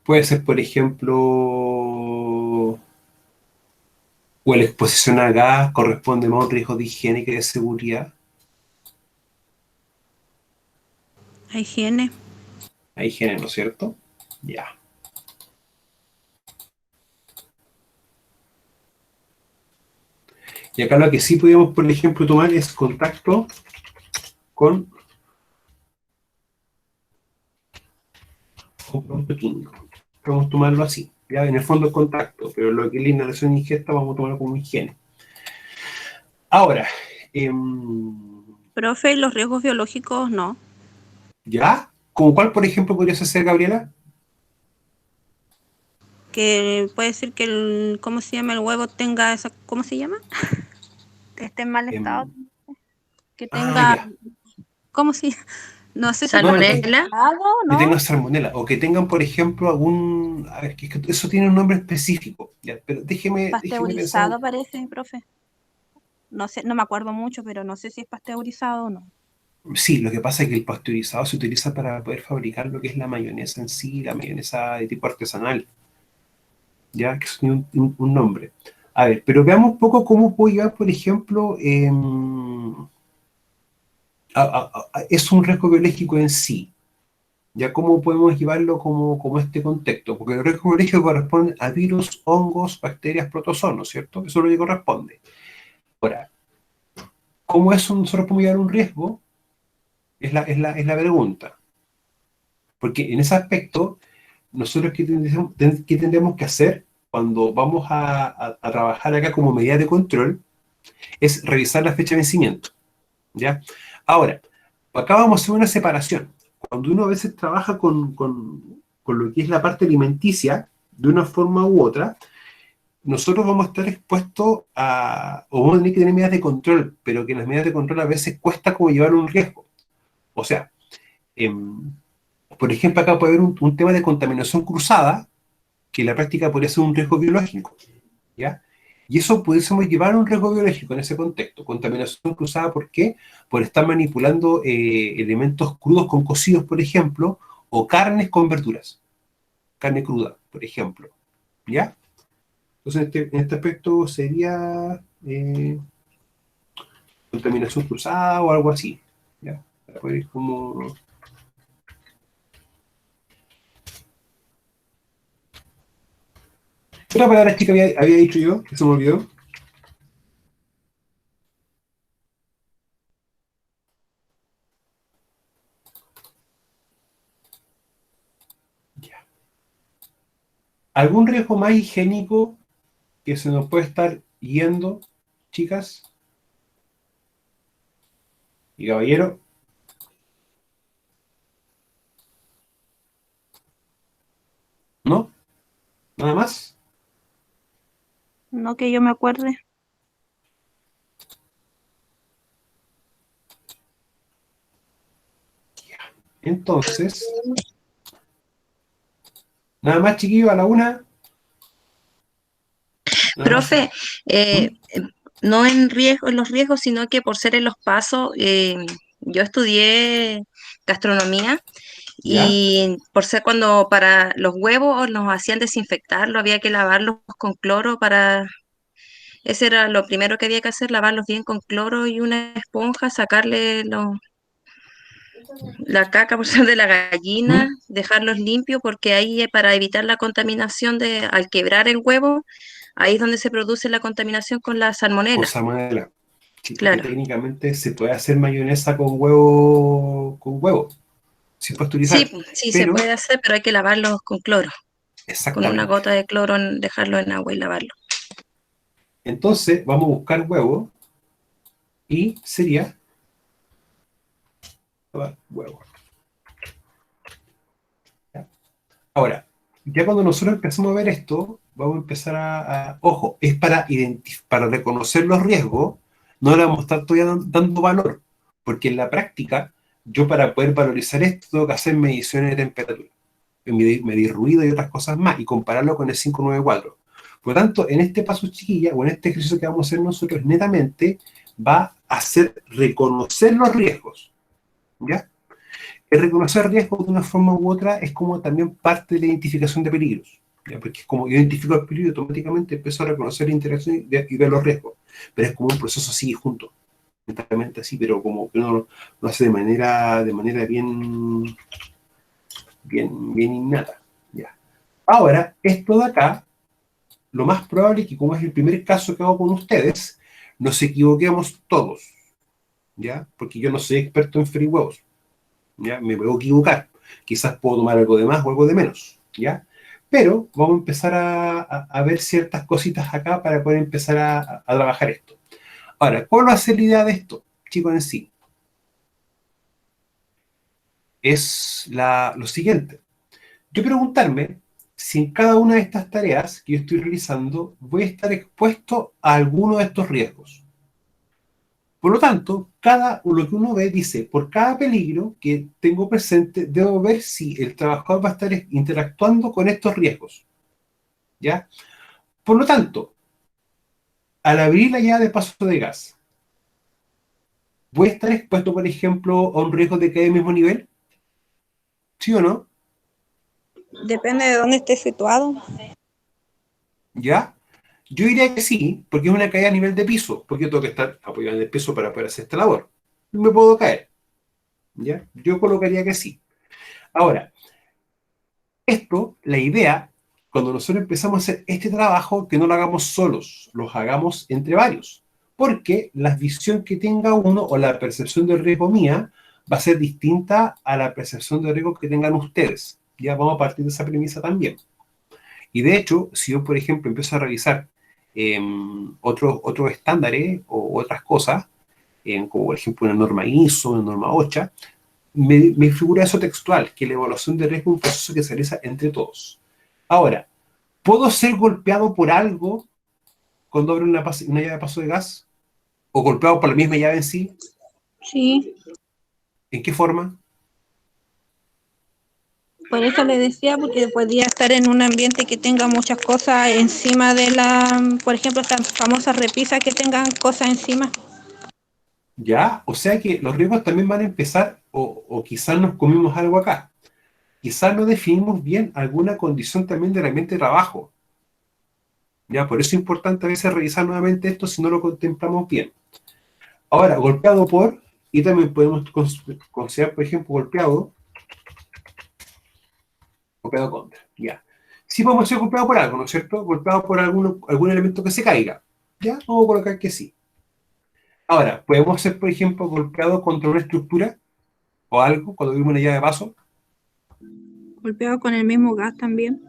Puede ser, por ejemplo, o la exposición a gas corresponde más a un riesgo de higiene que de seguridad. A higiene. A higiene, ¿no es cierto? Ya. Y acá lo que sí podemos, por ejemplo, tomar es contacto con un producto químico. Podemos tomarlo así. Ya, en el fondo es contacto, pero lo que es la inhalación e ingesta vamos a tomarlo como higiene. Ahora, Profe, ¿y los riesgos biológicos no? ¿ya? ¿Como cuál, por ejemplo, podrías hacer, Gabriela? Que puede ser que el, ¿cómo se llama? El huevo tenga esa, ¿cómo se llama? Esté en mal estado. Que tenga, Ya. ¿cómo se llama? No sé si No, Salmonela. que ¿no? tengan salmonela o que tengan, por ejemplo, algún... A ver, que eso tiene un nombre específico. Ya, pero déjeme pensar. Pasteurizado parece, profe. No sé, no me acuerdo mucho, pero no sé si es pasteurizado o no. Sí, lo que pasa es que el pasteurizado se utiliza para poder fabricar lo que es la mayonesa en sí, la mayonesa de tipo artesanal. Ya, que eso tiene un nombre. A ver, pero veamos un poco cómo puedo llevar, por ejemplo, es un riesgo biológico en sí. Ya cómo podemos llevarlo como este contexto, porque el riesgo biológico corresponde a virus, hongos, bacterias, protozoos, ¿cierto? Eso es lo que corresponde. Ahora, ¿cómo eso nosotros podemos llevar un riesgo? Es la pregunta. Porque en ese aspecto, nosotros ¿qué tendremos que hacer cuando vamos a trabajar acá como medida de control? Es revisar la fecha de vencimiento. ¿Ya? Ahora, acá vamos a hacer una separación. Cuando uno a veces trabaja con lo que es la parte alimenticia, de una forma u otra, nosotros vamos a estar expuestos o vamos a tener que tener medidas de control, pero que las medidas de control a veces cuesta como llevar un riesgo. O sea, por ejemplo, acá puede haber un tema de contaminación cruzada, que en la práctica podría ser un riesgo biológico, ¿ya? Y eso pudiésemos llevar a un riesgo biológico en ese contexto. Contaminación cruzada, ¿por qué? Por estar manipulando elementos crudos con cocidos, por ejemplo, o carnes con verduras. Carne cruda, por ejemplo. ¿Ya? Entonces, en este aspecto sería contaminación cruzada o algo así. ¿Ya? Para poder ir como... ¿Qué otra palabra chica había dicho yo? Que se me olvidó. Ya. ¿Algún riesgo más higiénico que se nos puede estar yendo, chicas y caballeros? ¿No? ¿Nada más? No que yo me acuerde. Entonces, nada más, chiquillos, a la una. Nada más. Profe, ¿Mm? no en riesgo, en los riesgos, sino que por ser en los pasos, yo estudié gastronomía ¿Ya? y por ser cuando para los huevos los hacían desinfectarlo, había que lavarlos con cloro para, ese era lo primero que había que hacer, lavarlos bien con cloro y una esponja, sacarle la caca por ser de la gallina, ¿Mm? dejarlos limpios porque ahí para evitar la contaminación de, al quebrar el huevo, ahí es donde se produce la contaminación con la Con salmonela. salmonela. Sí, porque Claro. técnicamente se puede hacer mayonesa con huevo, sin Sí, pasteurizar. sí se Pero, puede hacer, pero hay que lavarlos con cloro, con una exactamente. gota de cloro, dejarlo en agua y lavarlo. Entonces, vamos a buscar huevo y sería huevo. ¿Ya? Ahora, ya cuando nosotros empezamos a ver esto, vamos a empezar ojo, es para reconocer los riesgos, no le vamos a estar todavía dando valor, porque en la práctica, yo para poder valorizar esto tengo que hacer mediciones de temperatura, medir ruido y otras cosas más, y compararlo con el 594. Por lo tanto, en este paso, chiquilla, o en este ejercicio que vamos a hacer nosotros, netamente va a hacer reconocer los riesgos, ¿ya? El reconocer riesgos de una forma u otra es como también parte de la identificación de peligros, ¿ya? Porque es como yo identifico el peligro y automáticamente empiezo a reconocer la interacción y ver los riesgos, pero es como un proceso así junto, mentalmente así, pero como que uno lo hace de manera bien innata, ¿ya? Ahora, esto de acá, lo más probable es que, como es el primer caso que hago con ustedes, nos equivoquemos todos, ¿ya? Porque yo no soy experto en freír huevos, ¿ya? Me puedo equivocar. Quizás puedo tomar algo de más o algo de menos, ¿ya? Pero vamos a empezar a ver ciertas cositas acá para poder empezar a trabajar esto. Ahora, ¿cuál va a ser la idea de esto, chicos, en sí? Es lo siguiente. Yo preguntarme si en cada una de estas tareas que yo estoy realizando voy a estar expuesto a alguno de estos riesgos. Por lo tanto, lo que uno ve dice, por cada peligro que tengo presente, debo ver si el trabajador va a estar interactuando con estos riesgos, ¿ya? Por lo tanto, al abrir la llave de paso de gas, ¿voy a estar expuesto, por ejemplo, a un riesgo de caer al mismo nivel? ¿Sí o no? Depende de dónde esté situado. ¿Ya? Yo diría que sí, porque es una caída a nivel de piso, porque yo tengo que estar apoyado en el piso para poder hacer esta labor. Me puedo caer, ¿ya? Yo colocaría que sí. Ahora, la idea, cuando nosotros empezamos a hacer este trabajo, que no lo hagamos solos, los hagamos entre varios, porque la visión que tenga uno o la percepción del riesgo mía va a ser distinta a la percepción del riesgo que tengan ustedes. Ya vamos a partir de esa premisa también. Y de hecho, si yo, por ejemplo, empiezo a revisar otros estándares o otras cosas, como por ejemplo una norma ISO, una norma OSHA, me figura eso textual, que la evaluación de riesgo es un proceso que se realiza entre todos. Ahora, ¿puedo ser golpeado por algo cuando abro una llave de paso de gas? ¿O golpeado por la misma llave en sí? Sí, ¿En qué forma? por eso le decía, porque podría estar en un ambiente que tenga muchas cosas encima de la, por ejemplo, estas famosas repisas que tengan cosas encima. ¿Ya? O sea que los riesgos también van a empezar, o quizás nos comimos algo acá. Quizás no definimos bien alguna condición también del ambiente de trabajo. ¿Ya? Por eso es importante a veces revisar nuevamente esto si no lo contemplamos bien. Ahora, golpeado por, y también podemos considerar, por ejemplo, golpeado contra, ya. Sí podemos ser golpeado por algo, ¿no es cierto? Golpeado por algún elemento que se caiga, ¿ya? Vamos a colocar que sí. Ahora, podemos ser, por ejemplo, golpeado contra una estructura o algo cuando vimos una llave de paso, Golpeado con el mismo gas también.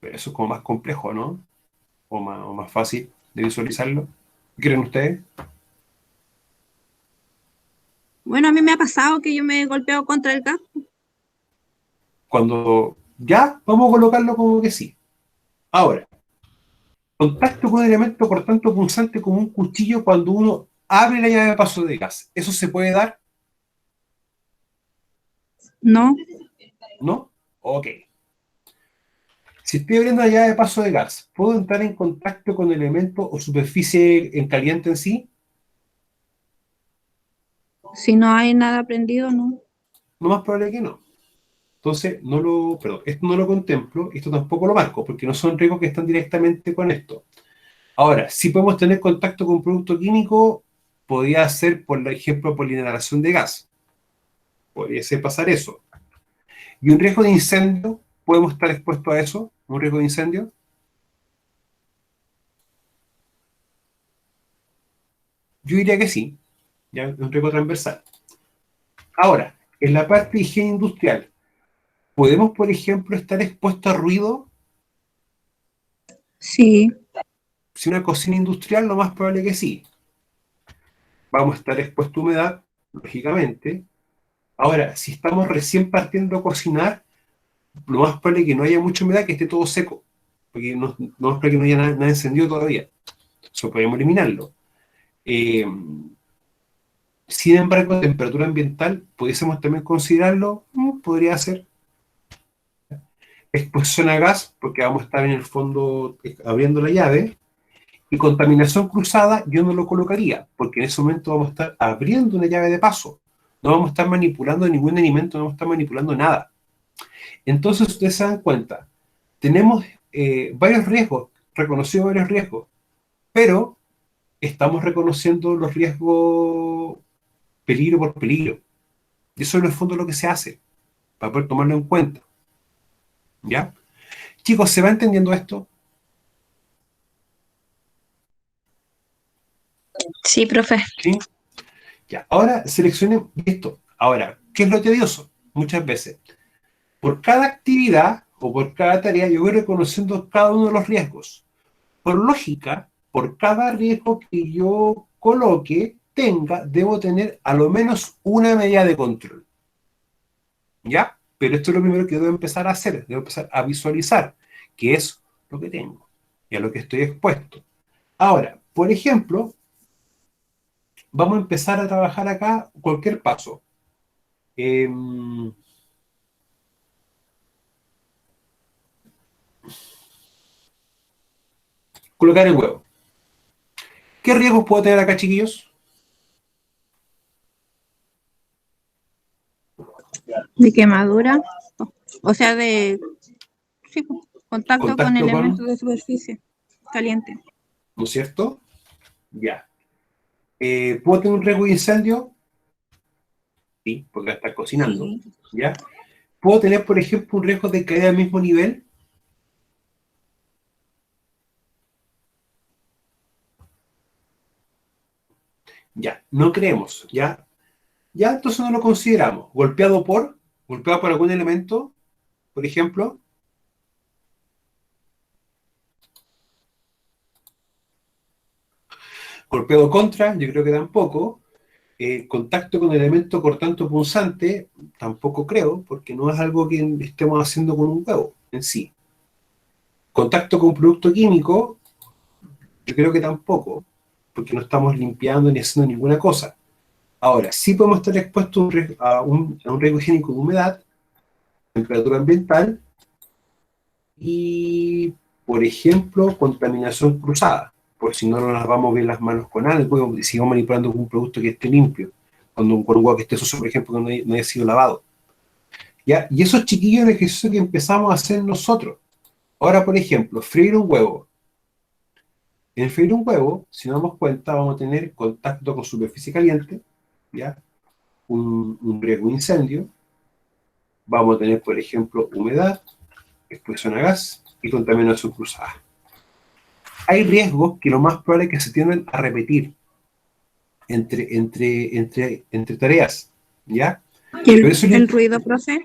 pero eso es como más complejo, ¿no? O más fácil de visualizarlo. ¿Qué creen ustedes? Bueno, a mí me ha pasado que yo me he golpeado contra el gas. Cuando ya, vamos a colocarlo como que sí. Ahora, contacto con un elemento cortante punzante como un cuchillo cuando uno abre la llave de paso de gas. ¿Eso se puede dar? No, ¿No? Ok. Si estoy abriendo la llave de paso de gas, ¿puedo entrar en contacto con el elemento o superficie en caliente en sí? si no hay nada prendido, no. Lo más probable que no. Entonces, esto no lo contemplo, esto tampoco lo marco, porque no son riesgos que están directamente con esto. Ahora, si podemos tener contacto con un producto químico, podría ser, por ejemplo, por la inhalación de gas. Podría ser pasar eso. ¿Y un riesgo de incendio? ¿Podemos estar expuestos a eso? ¿Un riesgo de incendio? Yo diría que sí, ya es un riesgo transversal. Ahora, en la parte de higiene industrial, ¿podemos, por ejemplo, estar expuestos a ruido? Sí, Si una cocina industrial, lo más probable que sí. Vamos a estar expuestos a humedad, lógicamente. Ahora, si estamos recién partiendo a cocinar, lo más probable es que no haya mucha humedad, que esté todo seco, porque no es para que no haya nada encendido todavía. Eso podemos eliminarlo. Eh, Sin embargo, temperatura ambiental, ¿pudiésemos también considerarlo? Podría ser. exposición a gas, porque vamos a estar en el fondo abriendo la llave, y contaminación cruzada yo no lo colocaría, porque en ese momento vamos a estar abriendo una llave de paso, no vamos a estar manipulando ningún alimento, no vamos a estar manipulando nada. Entonces ustedes se dan cuenta, tenemos varios riesgos, reconocidos varios riesgos, pero estamos reconociendo los riesgos peligro por peligro. Y eso es en el fondo lo que se hace, para poder tomarlo en cuenta. ¿Ya? Chicos, ¿se va entendiendo esto? Sí, profe. ¿Sí? Ya. Ahora seleccionen esto. Ahora, ¿qué es lo tedioso? Muchas veces, por cada actividad o por cada tarea, yo voy reconociendo cada uno de los riesgos. Por lógica, por cada riesgo que yo coloque, debo tener a lo menos una medida de control. ¿Ya? Pero esto es lo primero que debo empezar a hacer, debo empezar a visualizar, que es lo que tengo y a lo que estoy expuesto. Ahora, por ejemplo, vamos a empezar a trabajar acá cualquier paso. Colocar el huevo. ¿Qué riesgos puedo tener acá, chiquillos? De quemadura, o sea, sí, contacto con Contacto con, elementos de superficie caliente. ¿no es cierto? Ya. ¿Puedo tener un riesgo de incendio? Sí, porque va a estar cocinando. Sí. ¿Ya? ¿Puedo tener, por ejemplo, un riesgo de caer al mismo nivel? Ya, no creemos, ¿ya? Ya, entonces no lo consideramos. Golpeado por algún elemento, por ejemplo. Golpeado contra, yo creo que tampoco. Contacto con elemento cortante o punzante, tampoco creo, porque no es algo que estemos haciendo con un huevo en sí. Contacto con producto químico, yo creo que tampoco, porque no estamos limpiando ni haciendo ninguna cosa. Ahora, sí podemos estar expuestos a un riesgo higiénico de humedad, temperatura ambiental y, por ejemplo, contaminación cruzada, por si no nos lavamos bien las manos con algo y sigamos manipulando con un producto que esté limpio, con un huevo que esté sucio, por ejemplo, que no haya sido lavado. ¿Ya? Y esos chiquillos de ejercicio que empezamos a hacer nosotros. Ahora, por ejemplo, freír un huevo. En freír un huevo, si nos damos cuenta, vamos a tener contacto con superficie caliente, ¿ya? Un riesgo de incendio. Vamos a tener, por ejemplo, humedad, exposición a gas y contaminación cruzada. Hay riesgos que lo más probable es que se tienden a repetir entre tareas, ¿ya? ¿Y Pero eso el ruido, profe?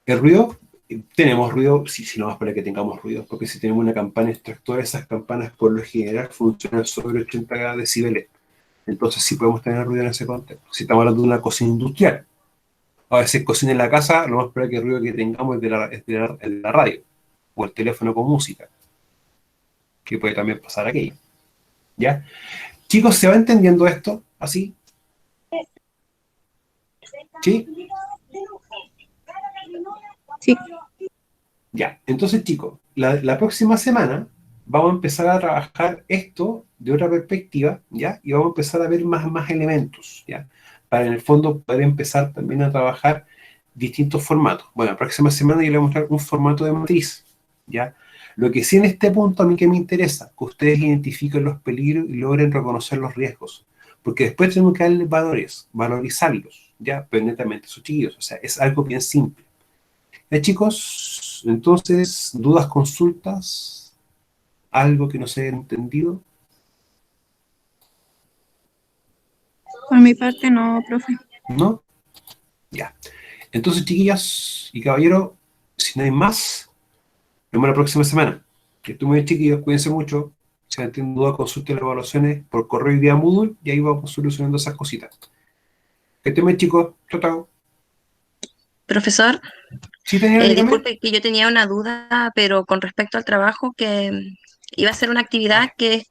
el ruido, tenemos ruido, sí, no más para que tengamos ruido, porque si tenemos una campana extractora, esas campanas por lo general funcionan sobre 80 decibeles. Entonces sí podemos tener ruido en ese contexto. Si estamos hablando de una cocina industrial, a veces cocina en la casa, lo más probable que el ruido que tengamos es de la radio, o el teléfono con música, que puede también pasar aquello. ¿Ya? Chicos, ¿se va entendiendo esto? ¿Así? ¿Sí? Sí. Ya, entonces chicos, la próxima semana vamos a empezar a trabajar esto de otra perspectiva, ¿ya? Y vamos a empezar a ver más elementos, ¿ya? Para en el fondo poder empezar también a trabajar distintos formatos. Bueno, la próxima semana yo les voy a mostrar un formato de matriz, ¿ya? Lo que sí en este punto a mí que me interesa, que ustedes identifiquen los peligros y logren reconocer los riesgos. Porque después tenemos que darle valores, valorizarlos, ¿ya? Pero netamente, sus chiquillos, o sea, es algo bien simple. Chicos, entonces, dudas, consultas, algo que no se haya entendido. Por mi parte no, profe. ¿No? Ya. Entonces, chiquillas y caballeros, si no hay más, nos vemos la próxima semana. Que estén muy bien, chiquillos, cuídense mucho. Si tienen dudas, consulten las evaluaciones por correo y vía Moodle y ahí vamos solucionando esas cositas. Que estén bien, chicos. Chao, chao. Profesor, Sí, Daniela, dígame. disculpe que yo tenía una duda, pero con respecto al trabajo que iba a ser una actividad que